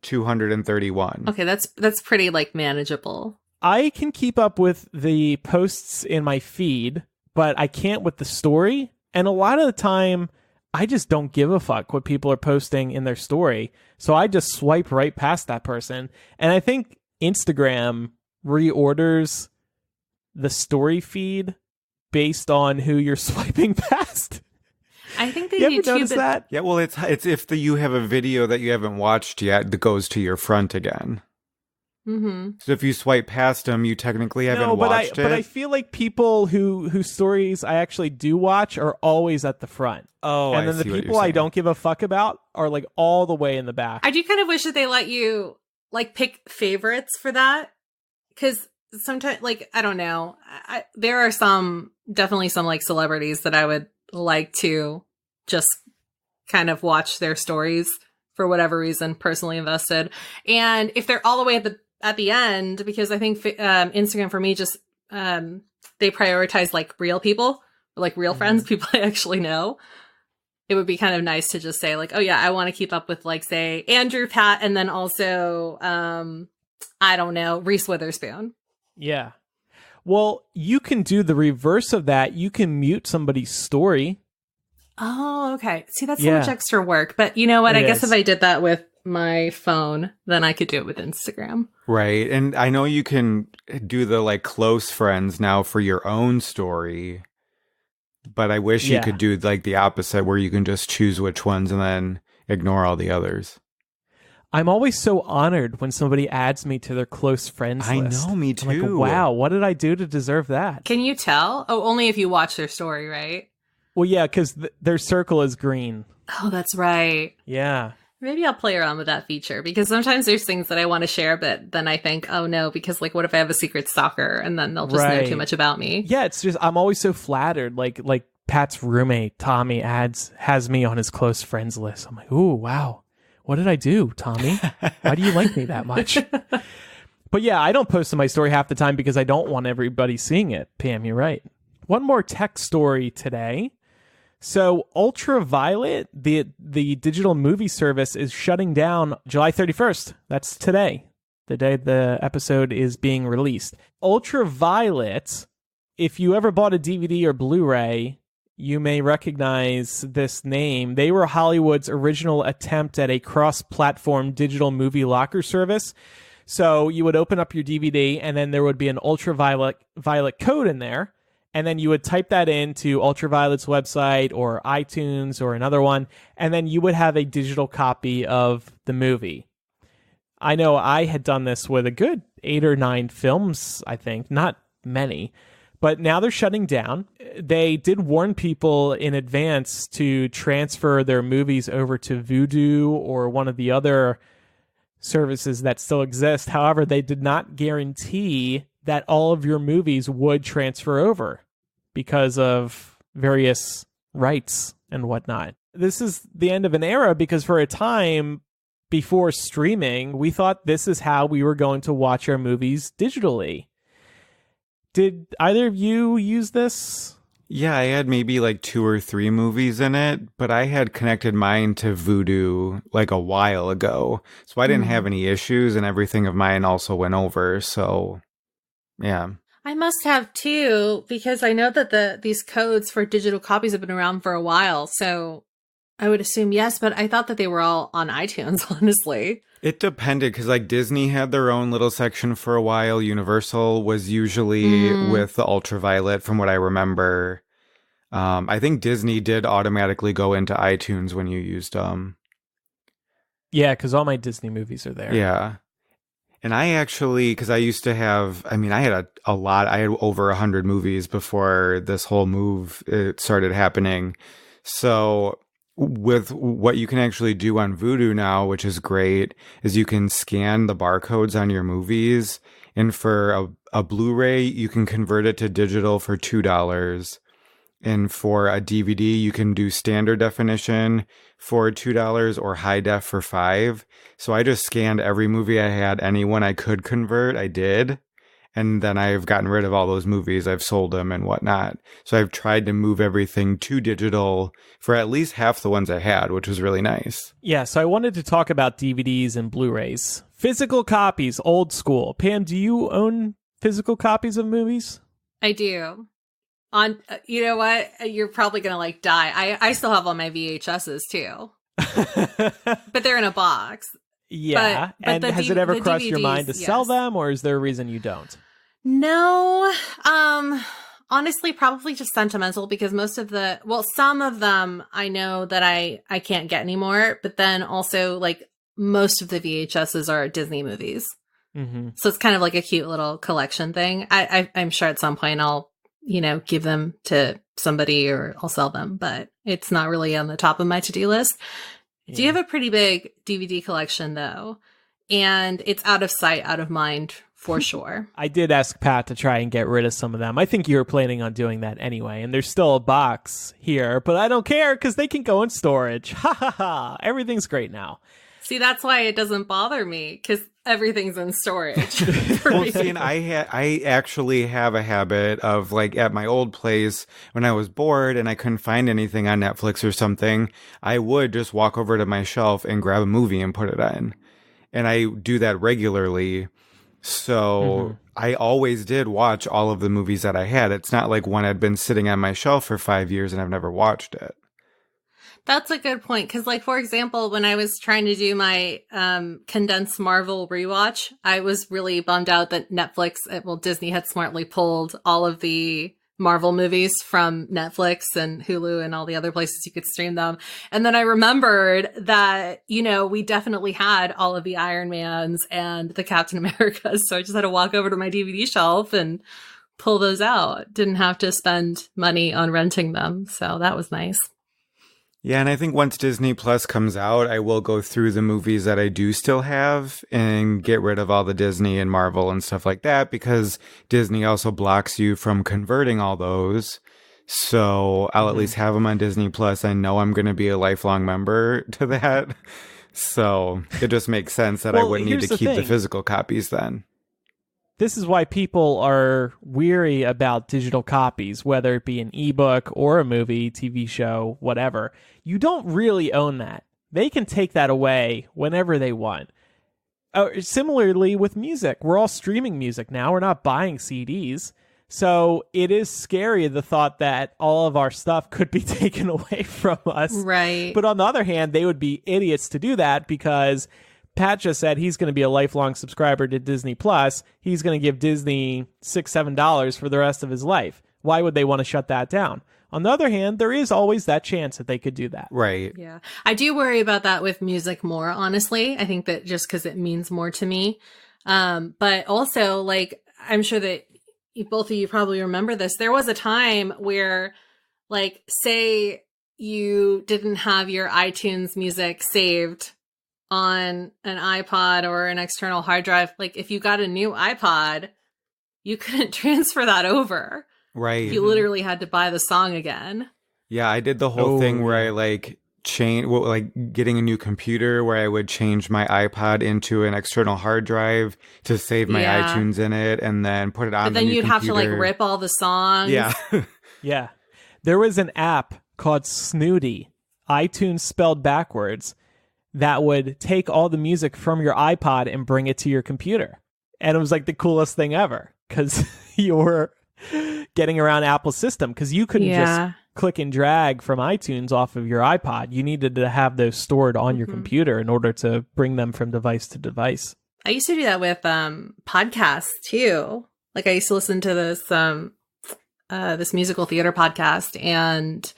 231. Okay, that's pretty like manageable. I can keep up with the posts in my feed, but I can't with the story. And a lot of the time, I just don't give a fuck what people are posting in their story. So I just swipe right past that person. And I think Instagram reorders the story feed based on who you're swiping past. I think that You ever notice that? Yeah, well, it's if you have a video that you haven't watched yet that goes to your front again. Mm-hmm. So if you swipe past them, you technically haven't watched it. But I feel like people whose stories I actually do watch are always at the front. Oh, and then the people I don't give a fuck about are like all the way in the back. I do kind of wish that they let you like pick favorites for that, because sometimes, like, I don't know, there are definitely some like celebrities that I would like to just kind of watch their stories for whatever reason, personally invested. And if they're all the way at the end, because I think Instagram for me just they prioritize like real people, like real friends, people I actually know. It would be kind of nice to just say like, oh yeah, I want to keep up with like, say, Andrew, Pat, and then also I don't know, Reese Witherspoon. Yeah. Well, you can do the reverse of that. You can mute somebody's story. Oh, okay. See, that's so much extra work. But you know what? I guess if I did that with my phone, then I could do it with Instagram. Right. And I know you can do the like close friends now for your own story. But I wish you could do like the opposite, where you can just choose which ones and then ignore all the others. I'm always so honored when somebody adds me to their close friends list. I know, me too. I'm like, wow, what did I do to deserve that? Can you tell? Oh, only if you watch their story, right? Well, yeah, because their circle is green. Oh, that's right. Yeah. Maybe I'll play around with that feature, because sometimes there's things that I want to share, but then I think, oh no, because like, what if I have a secret stalker and then they'll just know too much about me? Yeah, it's just, I'm always so flattered. Like Pat's roommate, Tommy, has me on his close friends list. I'm like, ooh, wow. What did I do, Tommy? Why do you like me that much? But yeah, I don't post to my story half the time because I don't want everybody seeing it. Pam, you're right. One more tech story today. So UltraViolet, the digital movie service, is shutting down July 31st. That's today, the day the episode is being released. UltraViolet, if you ever bought a DVD or Blu-ray, you may recognize this name. They were Hollywood's original attempt at a cross-platform digital movie locker service. So you would open up your DVD, and then there would be an UltraViolet code in there. And then you would type that into UltraViolet's website or iTunes or another one, and then you would have a digital copy of the movie. I know I had done this with a good 8 or 9 films, I think, not many. But now they're shutting down. They did warn people in advance to transfer their movies over to Vudu or one of the other services that still exist. However, they did not guarantee that all of your movies would transfer over because of various rights and whatnot. This is the end of an era, because for a time before streaming, we thought this is how we were going to watch our movies digitally. Did either of you use this? Yeah, I had maybe like 2 or 3 movies in it, but I had connected mine to Vudu like a while ago. So I didn't have any issues, and everything of mine also went over. So, yeah. I must have too, because I know that these codes for digital copies have been around for a while. So I would assume yes, but I thought that they were all on iTunes, honestly. It depended, because like Disney had their own little section for a while. Universal was usually with the UltraViolet, from what I remember. I think Disney did automatically go into iTunes when you used them. Yeah, because all my Disney movies are there. Yeah. And I actually, because I used to have, I mean, I had a lot. I had over 100 movies before this whole move started happening. So with what you can actually do on Vudu now, which is great, is you can scan the barcodes on your movies. And for a Blu-ray, you can convert it to digital for $2. And for a DVD, you can do standard definition for $2 or high def for $5. So I just scanned every movie I had, anyone I could convert, I did. And then I've gotten rid of all those movies. I've sold them and whatnot. So I've tried to move everything to digital for at least half the ones I had, which was really nice. Yeah, so I wanted to talk about DVDs and Blu-rays. Physical copies, old school. Pam, do you own physical copies of movies? I do. On you know what? You're probably gonna like die. I still have all my VHSs too, but they're in a box. Yeah. But and has it ever crossed your mind to DVDs, sell yes. them, or is there a reason you don't? No. Honestly, probably just sentimental because some of them I know that I can't get anymore, but then also like most of the VHSs are Disney movies. Mm-hmm. So it's kind of like a cute little collection thing. I'm sure at some point I'll, give them to somebody or I'll sell them, but it's not really on the top of my to-do list. Yeah. Do you have a pretty big DVD collection though? And it's out of sight, out of mind for sure. I did ask Pat to try and get rid of some of them. I think you were planning on doing that anyway, and there's still a box here, but I don't care because they can go in storage. Ha ha ha. Everything's great now. See, that's why it doesn't bother me because everything's in storage. Well, see, and I actually have a habit of like at my old place when I was bored and I couldn't find anything on Netflix or something, I would just walk over to my shelf and grab a movie and put it in. And I do that regularly. So I always did watch all of the movies that I had. It's not like one had been sitting on my shelf for 5 years and I've never watched it. That's a good point. Because, like, for example, when I was trying to do my condensed Marvel rewatch, I was really bummed out that Disney had smartly pulled all of the Marvel movies from Netflix and Hulu and all the other places you could stream them. And then I remembered that, we definitely had all of the Iron Mans and the Captain Americas. So I just had to walk over to my DVD shelf and pull those out. Didn't have to spend money on renting them. So that was nice. Yeah, and I think once Disney Plus comes out, I will go through the movies that I do still have and get rid of all the Disney and Marvel and stuff like that because Disney also blocks you from converting all those. So I'll at least have them on Disney Plus. I know I'm going to be a lifelong member to that. So it just makes sense that I wouldn't need to keep the physical copies then. This is why people are weary about digital copies, whether it be an ebook or a movie, TV show, whatever. You don't really own that. They can take that away whenever they want. Similarly with music, we're all streaming music now. We're not buying CDs. So it is scary, the thought that all of our stuff could be taken away from us. Right. But on the other hand, they would be idiots to do that because Pat just said he's going to be a lifelong subscriber to Disney Plus. He's going to give Disney $6-7 for the rest of his life. Why would they want to shut that down? On the other hand, there is always that chance that they could do that. Right. Yeah. I do worry about that with music more, honestly. I think that just because it means more to me. But also, like, I'm sure that both of you probably remember this. There was a time where, like, say you didn't have your iTunes music saved on an iPod or an external hard drive. Like, if you got a new iPod, you couldn't transfer that over. Right. You literally had to buy the song again. Yeah, I did the whole thing where I getting a new computer where I would change my iPod into an external hard drive to save my iTunes in it and then put it on But the then new you'd computer. have to like rip all the songs. Yeah. Yeah. There was an app called Snooty, iTunes spelled backwards, that would take all the music from your iPod and bring it to your computer. And it was like the coolest thing ever because you were getting around Apple's system because you couldn't just click and drag from iTunes off of your iPod. You needed to have those stored on your computer in order to bring them from device to device. I used to do that with podcasts too. Like I used to listen to this musical theater podcast, and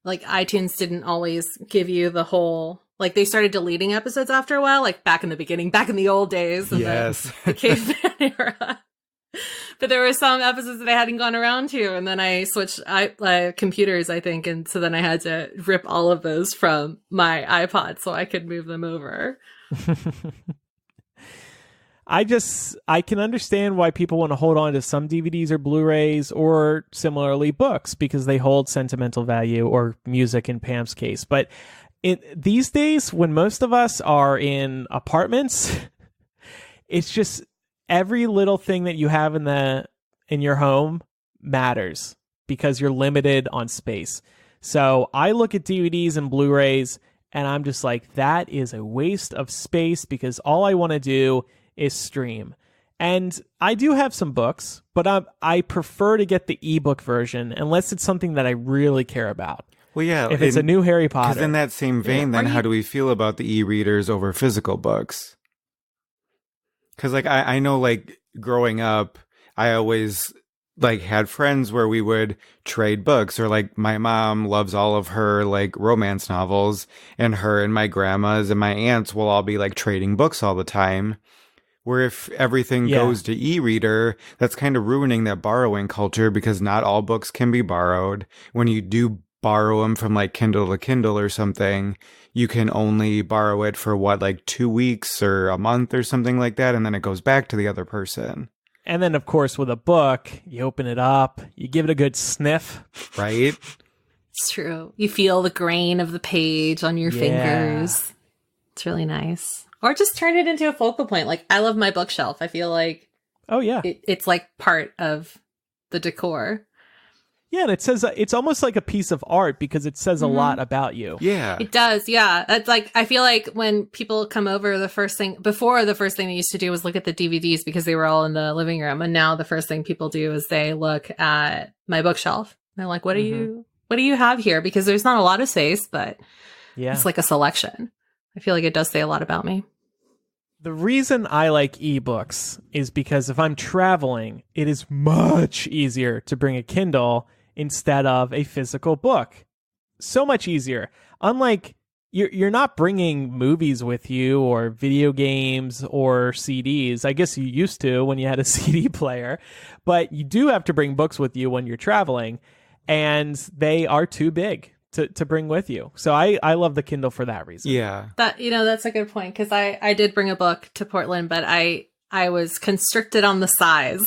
like iTunes didn't always give you the whole. Like they started deleting episodes after a while, like back in the beginning, back in the old days, in the caveman era. But there were some episodes that I hadn't gone around to, and then I switched computers, I think, and so then I had to rip all of those from my iPod so I could move them over. I can understand why people want to hold on to some DVDs or Blu-rays or similarly books because they hold sentimental value, or music in Pam's case. But these days, when most of us are in apartments, it's just every little thing that you have in your home matters because you're limited on space. So I look at DVDs and Blu-rays and I'm just like, that is a waste of space because all I want to do is stream. And I do have some books, but I prefer to get the ebook version unless it's something that I really care about. Well, yeah. If it's a new Harry Potter. Because in that same vein, then how do we feel about the e-readers over physical books? Because, like, I know, like, growing up, I always, like, had friends where we would trade books. Or, like, my mom loves all of her, like, romance novels. And her and my grandmas and my aunts will all be, like, trading books all the time. Where if everything goes to e-reader, that's kind of ruining that borrowing culture because not all books can be borrowed. When you do borrow them from like Kindle to Kindle or something, you can only borrow it for like 2 weeks or a month or something like that. And then it goes back to the other person. And then, of course, with a book, you open it up, you give it a good sniff. Right? It's true. You feel the grain of the page on your fingers. It's really nice. Or just turn it into a focal point. Like, I love my bookshelf. I feel like it's like part of the decor. Yeah, and it says it's almost like a piece of art because it says a lot about you. Yeah. It does, yeah. It's like, I feel like when people come over, the first thing they used to do was look at the DVDs because they were all in the living room. And now the first thing people do is they look at my bookshelf. They're like, what do you have here? Because there's not a lot of space, but it's like a selection. I feel like it does say a lot about me. The reason I like ebooks is because if I'm traveling, it is much easier to bring a Kindle instead of a physical book. So much easier. Unlike, you're not bringing movies with you or video games or CDs. I guess you used to when you had a CD player. But you do have to bring books with you when you're traveling. And they are too big to bring with you. So I love the Kindle for that reason. Yeah. That's a good point. Because I did bring a book to Portland, but I was constricted on the size.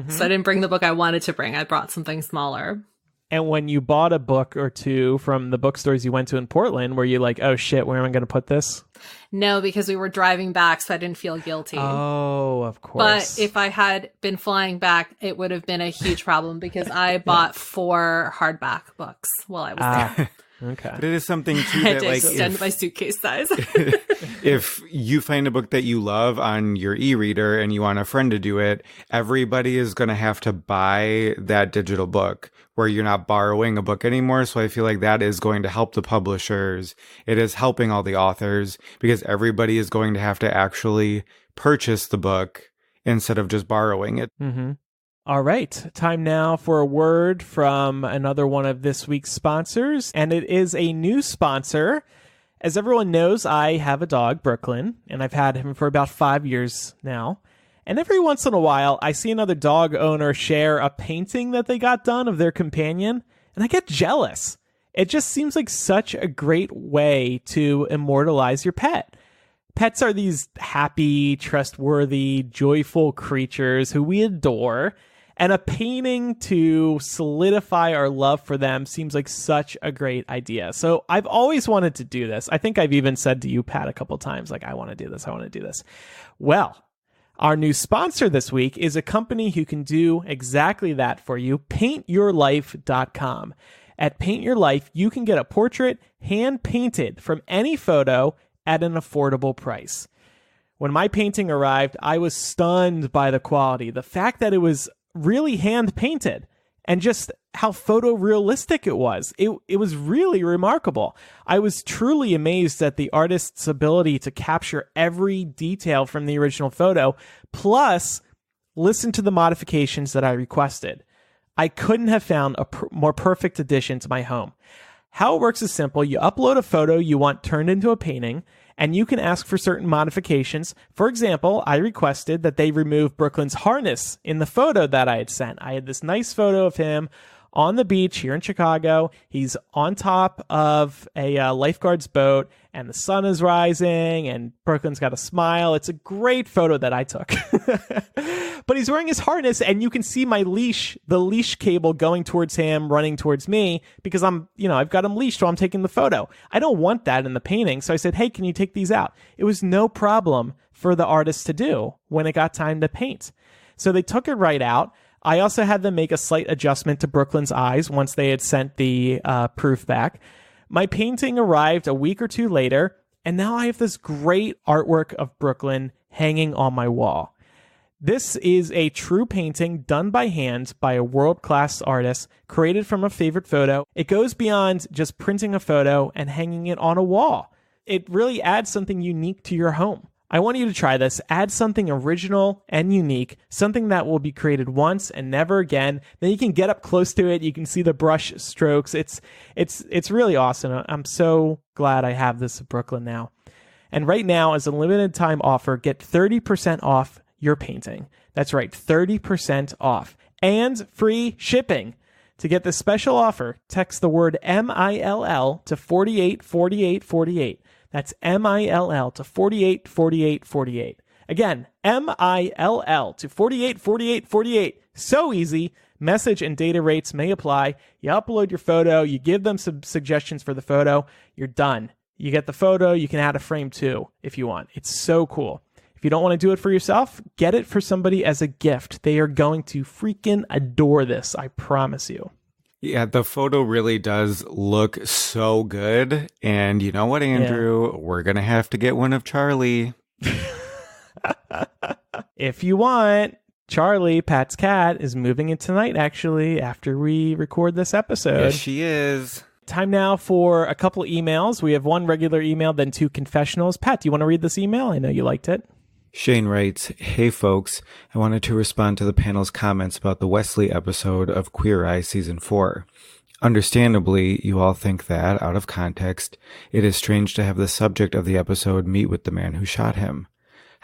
So I didn't bring the book I wanted to bring. I brought something smaller. And when you bought a book or two from the bookstores you went to in Portland, were you like, oh shit, where am I going to put this? No, because we were driving back, so I didn't feel guilty. Oh, of course. But if I had been flying back, it would have been a huge problem because I bought 4 hardback books while I was there. Okay. But it is something too I had that to like extend my suitcase size. If you find a book that you love on your e-reader and you want a friend to do it, everybody is going to have to buy that digital book where you're not borrowing a book anymore. So I feel like that is going to help the publishers. It is helping all the authors because everybody is going to have to actually purchase the book instead of just borrowing it. Mm-hmm. All right, time now for a word from another one of this week's sponsors, and it is a new sponsor. As everyone knows, I have a dog, Brooklyn, and I've had him for about 5 years now. And every once in a while, I see another dog owner share a painting that they got done of their companion, and I get jealous. It just seems like such a great way to immortalize your pet. Pets are these happy, trustworthy, joyful creatures who we adore. And a painting to solidify our love for them seems like such a great idea. So I've always wanted to do this. I think I've even said to you, Pat, a couple times, like, I want to do this. I want to do this. Well, our new sponsor this week is a company who can do exactly that for you, paintyourlife.com. At Paint Your Life, you can get a portrait hand-painted from any photo at an affordable price. When my painting arrived, I was stunned by the quality. The fact that it was really hand painted and just how photorealistic it was. It was really remarkable. I was truly amazed at the artist's ability to capture every detail from the original photo, plus listen to the modifications that I requested. I couldn't have found a more perfect addition to my home. How it works is simple. You upload a photo you want turned into a painting, and you can ask for certain modifications. For example, I requested that they remove Brooklyn's harness in the photo that I had sent. I had this nice photo of him on the beach here in Chicago. He's on top of a lifeguard's boat, and the sun is rising, and Brooklyn's got a smile. It's a great photo that I took. But he's wearing his harness, and you can see my leash, the leash cable going towards him, running towards me, because I've got him leashed while I'm taking the photo. I don't want that in the painting, so I said, hey, can you take these out? It was no problem for the artist to do when it got time to paint. So they took it right out. I also had them make a slight adjustment to Brooklyn's eyes once they had sent the proof back. My painting arrived a week or two later, and now I have this great artwork of Brooklyn hanging on my wall. This is a true painting done by hand by a world-class artist, created from a favorite photo. It goes beyond just printing a photo and hanging it on a wall. It really adds something unique to your home. I want you to try this. Add something original and unique, something that will be created once and never again. Then you can get up close to it. You can see the brush strokes. It's really awesome. I'm so glad I have this in Brooklyn now. And right now, as a limited time offer, get 30% off your painting. That's right, 30% off and free shipping. To get this special offer, text the word MILL to 484848. That's MILL to 484848. Again, MILL to 484848. So easy. Message and data rates may apply. You upload your photo, you give them some suggestions for the photo, you're done. You get the photo, you can add a frame too if you want. It's so cool. If you don't want to do it for yourself, get it for somebody as a gift. They are going to freaking adore this, I promise you. Yeah, the photo really does look so good. And you know what, Andrew? Yeah. We're going to have to get one of Charlie. If you want, Charlie, Pat's cat, is moving in tonight, actually, after we record this episode. Yes, she is. Time now for a couple emails. We have one regular email, then 2 confessionals. Pat, do you want to read this email? I know you liked it. Shane writes, "Hey folks, I wanted to respond to the panel's comments about the Wesley episode of Queer Eye Season 4. Understandably, you all think that, out of context, it is strange to have the subject of the episode meet with the man who shot him.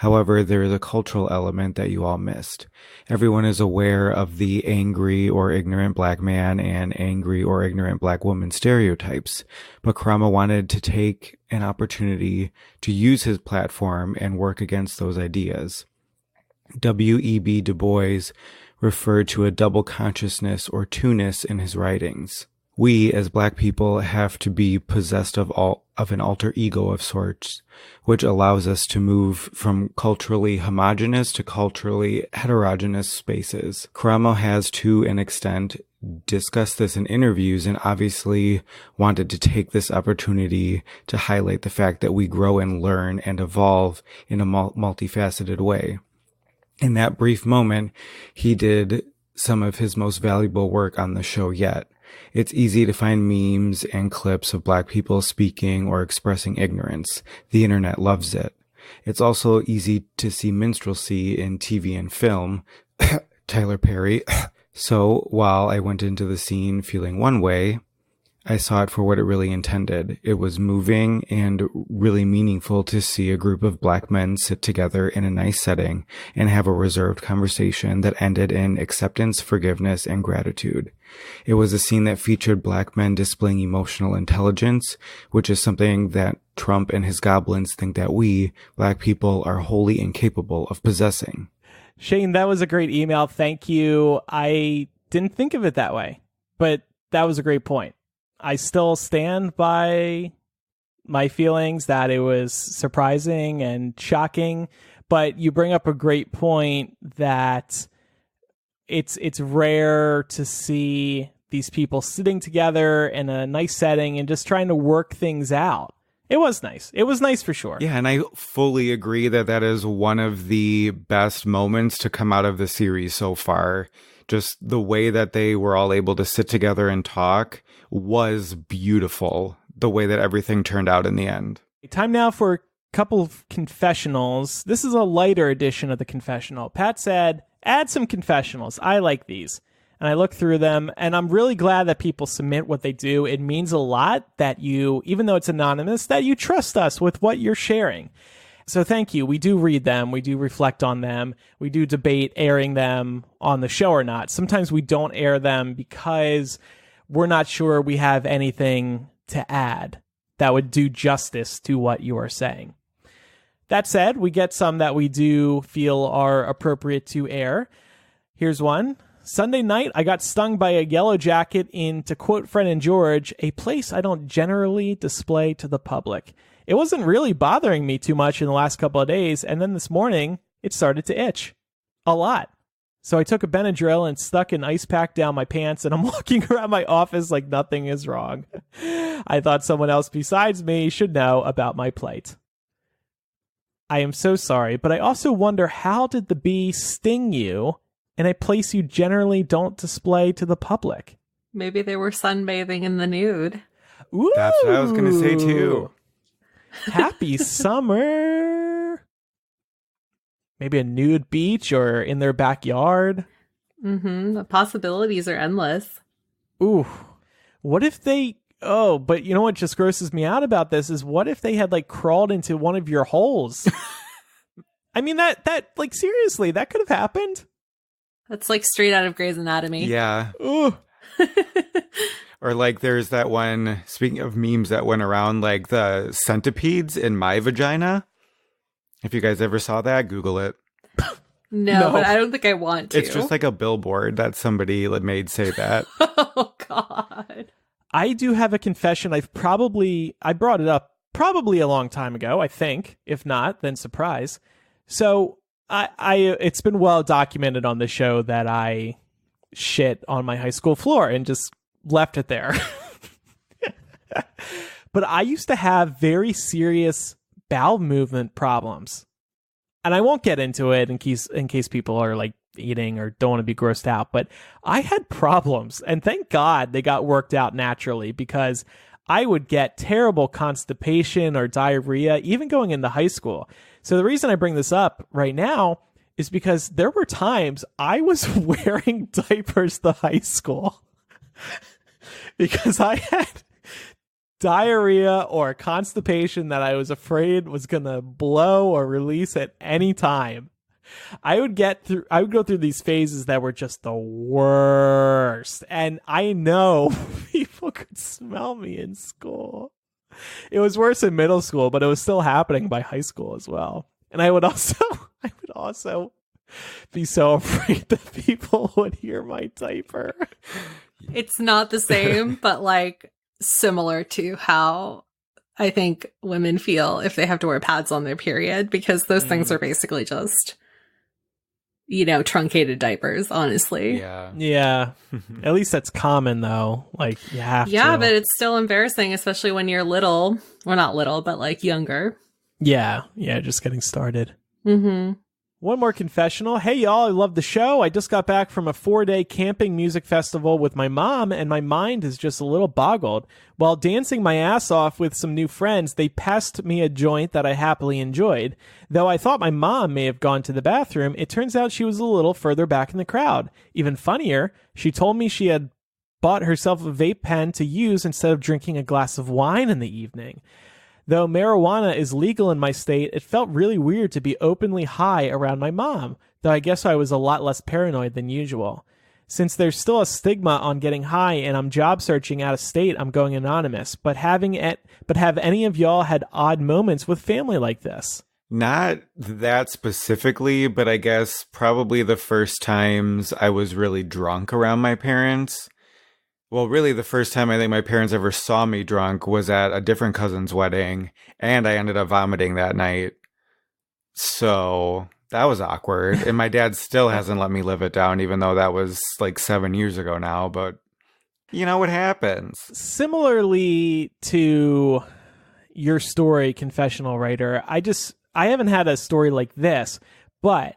However, there is a cultural element that you all missed. Everyone is aware of the angry or ignorant black man and angry or ignorant black woman stereotypes, but Karama wanted to take an opportunity to use his platform and work against those ideas. W.E.B. Du Bois referred to a double consciousness or two-ness in his writings. We, as black people, have to be possessed of an alter ego of sorts, which allows us to move from culturally homogenous to culturally heterogeneous spaces. Karamo has, to an extent, discussed this in interviews and obviously wanted to take this opportunity to highlight the fact that we grow and learn and evolve in a multifaceted way. In that brief moment, he did some of his most valuable work on the show yet. It's easy to find memes and clips of black people speaking or expressing ignorance. The internet loves it. It's also easy to see minstrelsy in TV and film. Tyler Perry. So while I went into the scene feeling one way, I saw it for what it really intended. It was moving and really meaningful to see a group of black men sit together in a nice setting and have a reserved conversation that ended in acceptance, forgiveness, and gratitude. It was a scene that featured black men displaying emotional intelligence, which is something that Trump and his goblins think that we, black people, are wholly incapable of possessing. Shane, that was a great email. Thank you. I didn't think of it that way, but that was a great point. I still stand by my feelings that it was surprising and shocking, but you bring up a great point that it's rare to see these people sitting together in a nice setting and just trying to work things out. It was nice. It was nice for sure. Yeah, and I fully agree that that is one of the best moments to come out of the series so far. Just the way that they were all able to sit together and talk was beautiful, the way that everything turned out in the end. Time now for a couple of confessionals. This is a lighter edition of the confessional. Pat said, add some confessionals. I like these. And I look through them, and I'm really glad that people submit what they do. It means a lot that you, even though it's anonymous, that you trust us with what you're sharing. So thank you. We do read them. We do reflect on them. We do debate airing them on the show or not. Sometimes we don't air them because we're not sure we have anything to add that would do justice to what you are saying. That said, we get some that we do feel are appropriate to air. Here's one. Sunday night, I got stung by a yellow jacket in, to quote Fred and George, a place I don't generally display to the public. It wasn't really bothering me too much in the last couple of days, and then this morning, it started to itch. A lot. So I took a Benadryl and stuck an ice pack down my pants, and I'm walking around my office like nothing is wrong. I thought someone else besides me should know about my plight. I am so sorry, but I also wonder, how did the bee sting you in a place you generally don't display to the public? Maybe they were sunbathing in the nude. Ooh, That's what I was going to say too. Happy summer. Maybe a nude beach or in their backyard. The possibilities are endless. Ooh. What if they... Oh, but you know what just grosses me out about this is, what if they had like crawled into one of your holes? I mean, that like, seriously, that could have happened. That's like straight out of Grey's Anatomy. Yeah. Ooh. Or like there's that one, speaking of memes that went around, like the centipedes in my vagina. If you guys ever saw that, Google it. No, but I don't think I want to. It's just like a billboard that somebody made say that. Oh, God. I do have a confession. I brought it up probably a long time ago, I think. If not, then surprise. So it's been well documented on the show that I shit on my high school floor and just left it there. But I used to have very serious bowel movement problems. And I won't get into it in case people are like eating or don't want to be grossed out, but I had problems, and thank God they got worked out naturally, because I would get terrible constipation or diarrhea even going into high school. So the reason I bring this up right now is because there were times I was wearing diapers to high school because I had diarrhea or constipation that I was afraid was going to blow or release at any time. I would go through these phases that were just the worst. And I know people could smell me in school. It was worse in middle school, but it was still happening by high school as well. And I would also be so afraid that people would hear my diaper. It's not the same, but like similar to how I think women feel if they have to wear pads on their period, because those things are basically just, truncated diapers, honestly. Yeah. At least that's common, though. Like, you have to. Yeah, but it's still embarrassing, especially when you're little. Well, not little, but like younger. Yeah, just getting started. Mm-hmm. One more confessional. Hey, y'all, I love the show. I just got back from a 4-day camping music festival with my mom, and my mind is just a little boggled. While dancing my ass off with some new friends, they passed me a joint that I happily enjoyed. Though I thought my mom may have gone to the bathroom, it turns out she was a little further back in the crowd. Even funnier, she told me she had bought herself a vape pen to use instead of drinking a glass of wine in the evening. Though marijuana is legal in my state, it felt really weird to be openly high around my mom, though I guess I was a lot less paranoid than usual. Since there's still a stigma on getting high and I'm job searching out of state, I'm going anonymous. But have any of y'all had odd moments with family like this? Not that specifically, but I guess probably the first times I was really drunk around my parents. Well, really, the first time I think my parents ever saw me drunk was at a different cousin's wedding, and I ended up vomiting that night. So that was awkward. And my dad still hasn't let me live it down, even though that was like 7 years ago now. But you know what happens. Similarly to your story, confessional writer, I haven't had a story like this, but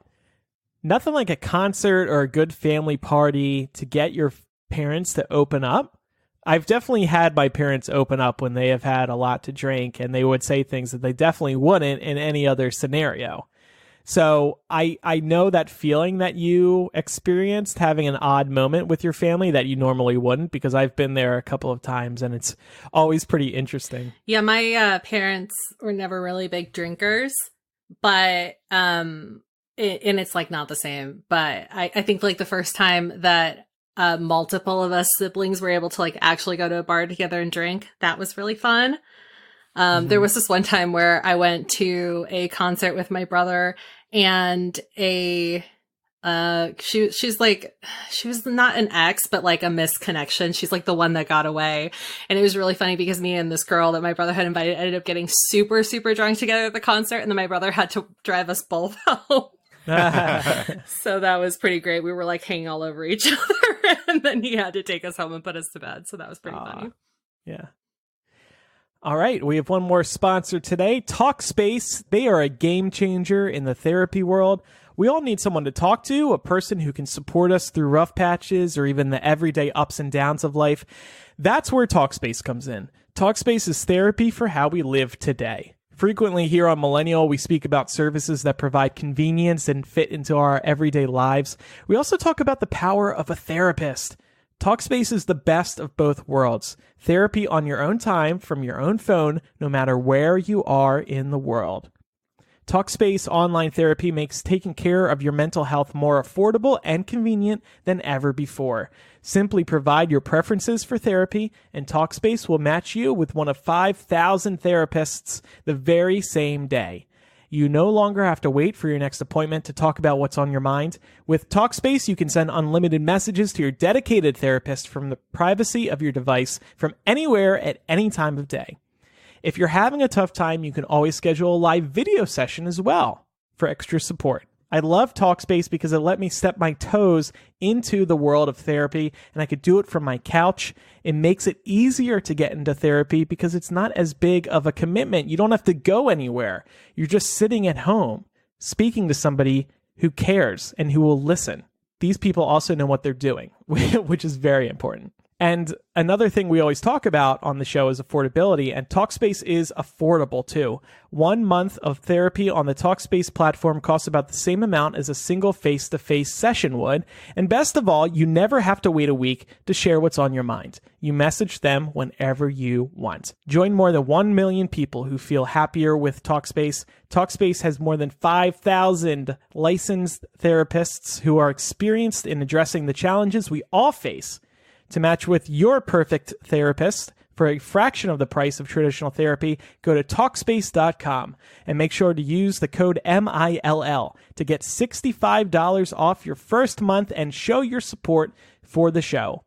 nothing like a concert or a good family party to get your parents to open up. I've definitely had my parents open up when they have had a lot to drink, and they would say things that they definitely wouldn't in any other scenario. So I know that feeling that you experienced, having an odd moment with your family that you normally wouldn't, because I've been there a couple of times and it's always pretty interesting. Yeah, my parents were never really big drinkers, but and it's like not the same. But I think like the first time that multiple of us siblings were able to like actually go to a bar together and drink, that was really fun. There was this one time where I went to a concert with my brother, and she was not an ex, but like a misconnection. She's like the one that got away. And it was really funny because me and this girl that my brother had invited ended up getting super, super drunk together at the concert. And then my brother had to drive us both home. So that was pretty great. We were like hanging all over each other, and then he had to take us home and put us to bed. So that was pretty funny. Yeah. All right, we have one more sponsor today, Talkspace. They are a game changer in the therapy world. We all need someone to talk to, a person who can support us through rough patches or even the everyday ups and downs of life. That's where Talkspace comes in. Talkspace is therapy for how we live today. Frequently here on Millennial, we speak about services that provide convenience and fit into our everyday lives. We also talk about the power of a therapist. Talkspace is the best of both worlds. Therapy on your own time from your own phone, no matter where you are in the world. Talkspace online therapy makes taking care of your mental health more affordable and convenient than ever before. Simply provide your preferences for therapy, and Talkspace will match you with one of 5,000 therapists the very same day. You no longer have to wait for your next appointment to talk about what's on your mind. With Talkspace, you can send unlimited messages to your dedicated therapist from the privacy of your device from anywhere at any time of day. If you're having a tough time, you can always schedule a live video session as well for extra support. I love Talkspace because it let me step my toes into the world of therapy, and I could do it from my couch. It makes it easier to get into therapy because it's not as big of a commitment. You don't have to go anywhere. You're just sitting at home, speaking to somebody who cares and who will listen. These people also know what they're doing, which is very important. And another thing we always talk about on the show is affordability, and Talkspace is affordable too. 1 month of therapy on the Talkspace platform costs about the same amount as a single face-to-face session would. And best of all, you never have to wait a week to share what's on your mind. You message them whenever you want. Join more than 1 million people who feel happier with Talkspace. Talkspace has more than 5,000 licensed therapists who are experienced in addressing the challenges we all face. To match with your perfect therapist for a fraction of the price of traditional therapy, go to Talkspace.com and make sure to use the code MILL to get $65 off your first month and show your support for the show.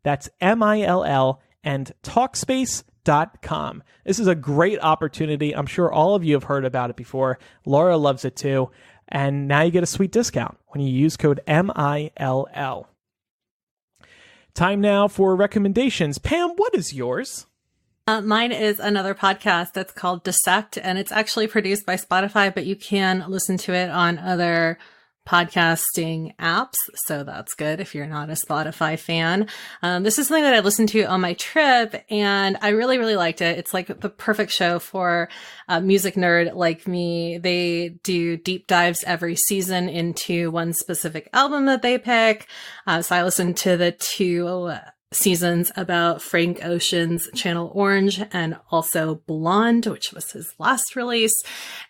That's MILL and Talkspace.com. This is a great opportunity. I'm sure all of you have heard about it before. Laura loves it too. And now you get a sweet discount when you use code MILL. Time now for recommendations. Pam, what is yours? Mine is another podcast that's called Dissect, and it's actually produced by Spotify, but you can listen to it on other podcasting apps. So that's good if you're not a Spotify fan. This is something that I listened to on my trip, and I really, really liked it. It's like the perfect show for a music nerd like me. They do deep dives every season into one specific album that they pick. So I listened to the 2 seasons about Frank Ocean's Channel Orange and also Blonde, which was his last release.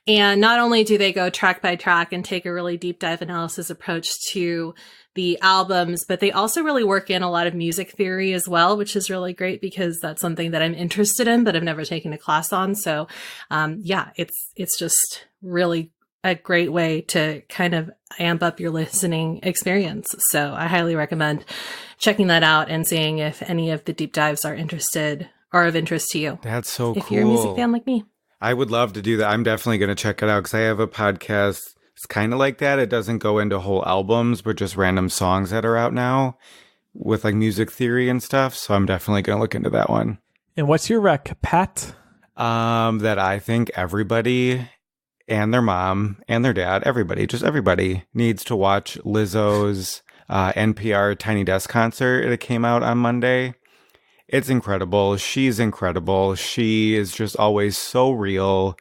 And not only do they go track by track and take a really deep dive analysis approach to the albums, but they also really work in a lot of music theory as well, which is really great because that's something that I'm interested in, but I've never taken a class on. So, it's just really a great way to kind of amp up your listening experience. So I highly recommend checking that out and seeing if any of the deep dives are of interest to you. That's so cool. If you're a music fan like me. I would love to do that. I'm definitely going to check it out because I have a podcast. It's kind of like that. It doesn't go into whole albums, but just random songs that are out now with like music theory and stuff. So I'm definitely going to look into that one. And what's your rec, Pat? That I think everybody and their mom and their dad, just everybody needs to watch Lizzo's NPR Tiny Desk concert. It came out on Monday. It's incredible. She's incredible. She is just always so real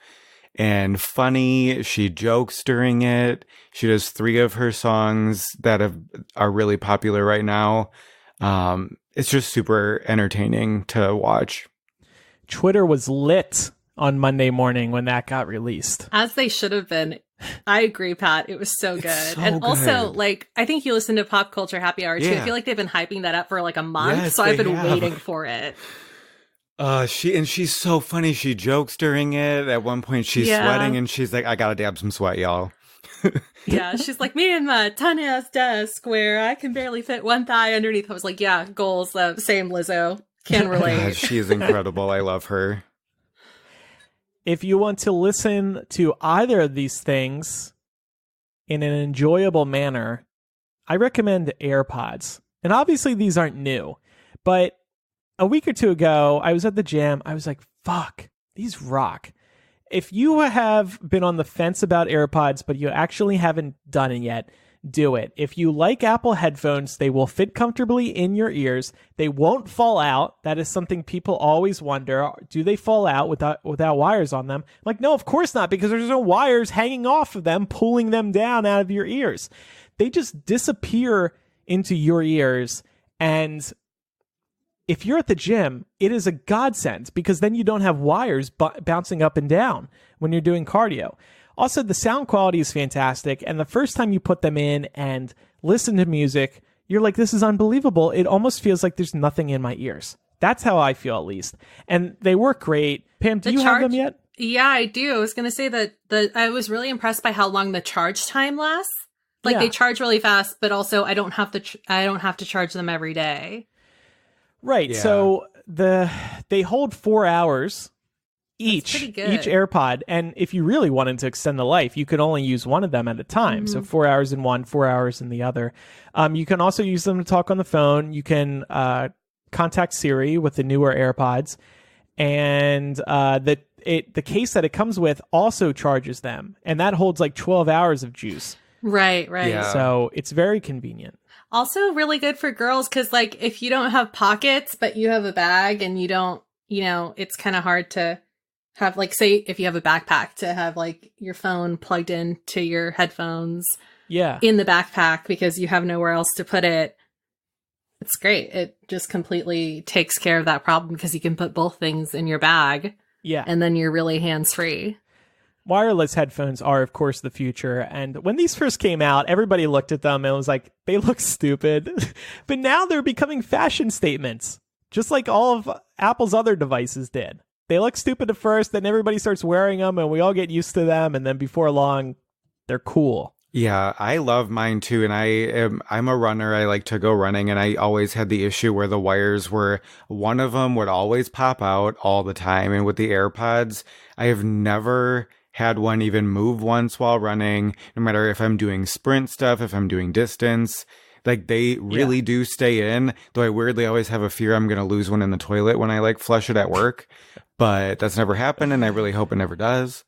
and funny. She jokes during it. She does 3 of her songs that are really popular right now. It's just super entertaining to watch. Twitter was lit on Monday morning when that got released. As they should have been. I agree, Pat. It was so good. So and also, good. I think you listened to Pop Culture Happy Hour too. Yeah. I feel like they've been hyping that up for like a month. Yes, so I've been they have. waiting for it. She's so funny. She jokes during it. At one point, she's sweating and she's like, I gotta dab some sweat, y'all. Yeah, she's like, me and my tiny ass desk where I can barely fit one thigh underneath. I was like, yeah, goals, same Lizzo. Can relate. God, she is incredible. I love her. If you want to listen to either of these things in an enjoyable manner, I recommend AirPods. And obviously these aren't new, but a week or two ago, I was at the gym. I was like, fuck, These rock. If you have been on the fence about AirPods, but you actually haven't done it yet, do it. If you like Apple headphones, they will fit comfortably in your ears. They won't fall out. That is something people always wonder. Do they fall out without wires on them? Like, no, of course not, because there's no wires hanging off of them, pulling them down out of your ears. They just disappear into your ears. And if you're at the gym, it is a godsend, because then you don't have wires bouncing up and down when you're doing cardio. Also, the sound quality is fantastic, and the first time you put them in and listen to music, you're like, this is unbelievable. It almost feels like there's nothing in my ears. That's how I feel, at least. And they work great. Pam, do you have them yet? Yeah, I do. I was going to say that I was really impressed by how long the charge time lasts. Like, they charge really fast, but also I don't have to charge them every day. Right. Yeah. So they hold 4 hours each AirPod, and if you really wanted to extend the life, you could only use one of them at a time. So 4 hours in one, 4 hours in the other. You can also use them to talk on the phone. You can contact Siri with the newer AirPods, and the case that it comes with also charges them, and that holds like 12 hours of juice. Right. Yeah. So it's very convenient. Also really good for girls, because like if you don't have pockets but you have a bag and you don't, it's kind of hard to have, like, say if you have a backpack, to have like your phone plugged into your headphones in the backpack because you have nowhere else to put it. It's great. It just completely takes care of that problem, because you can put both things in your bag. Yeah. And then you're really hands-free. Wireless headphones are, of course, the future. And when these first came out, everybody looked at them and was like, they look stupid. But now they're becoming fashion statements, just like all of Apple's other devices did. They look stupid at first, then everybody starts wearing them, and we all get used to them. And then before long, they're cool. Yeah, I love mine too. And I'm a runner. I like to go running. And I always had the issue where the wires one of them would always pop out all the time. And with the AirPods, I have never had one even move once while running, no matter if I'm doing sprint stuff, if I'm doing distance. Like, they really do stay in, though I weirdly always have a fear I'm going to lose one in the toilet when I like flush it at work. But that's never happened, and I really hope it never does.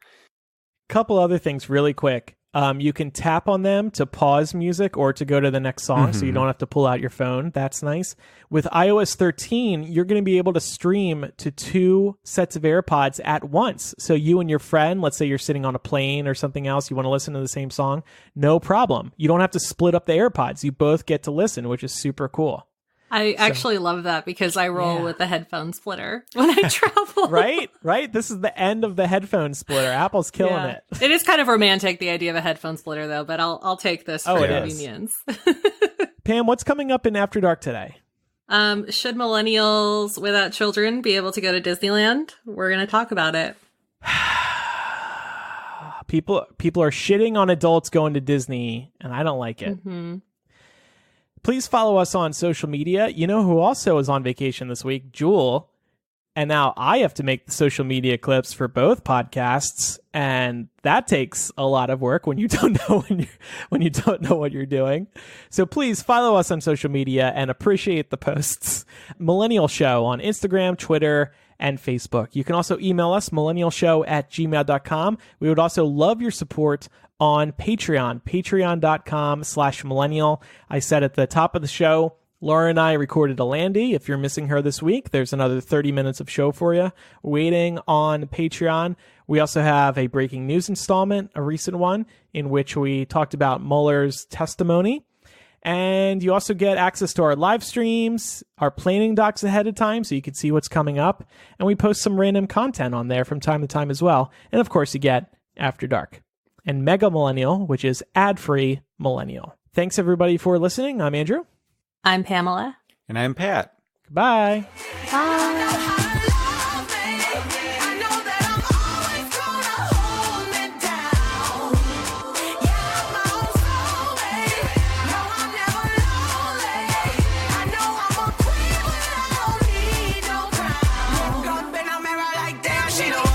Couple other things really quick. You can tap on them to pause music or to go to the next song, so you don't have to pull out your phone. That's nice. With iOS 13, you're going to be able to stream to 2 sets of AirPods at once. So you and your friend, let's say you're sitting on a plane or something else, you want to listen to the same song, no problem. You don't have to split up the AirPods. You both get to listen, which is super cool. I actually love that, because I roll with the headphone splitter when I travel. Right. This is the end of the headphone splitter. Apple's killing it. It is kind of romantic, the idea of a headphone splitter, though, but I'll take this for convenience. Pam, what's coming up in After Dark today? Should millennials without children be able to go to Disneyland? We're going to talk about it. People are shitting on adults going to Disney, and I don't like it. Mm-hmm. Please follow us on social media. You know who also is on vacation this week? Jewel. And now I have to make the social media clips for both podcasts, and that takes a lot of work when you don't know when you don't know what you're doing. So please follow us on social media and appreciate the posts. Millennial Show on Instagram, Twitter, and Facebook. You can also email us, millennialshow@gmail.com. We would also love your support on Patreon, patreon.com/millennial. I said at the top of the show, Laura and I recorded a Landy. If you're missing her this week, there's another 30 minutes of show for you waiting on Patreon. We also have a breaking news installment, a recent one, in which we talked about Mueller's testimony. And you also get access to our live streams, our planning docs ahead of time, so you can see what's coming up. And we post some random content on there from time to time as well. And of course, you get After Dark and Mega Millennial, which is ad-free Millennial. Thanks, everybody, for listening. I'm Andrew. I'm Pamela. And I'm Pat. Goodbye. Bye. She don't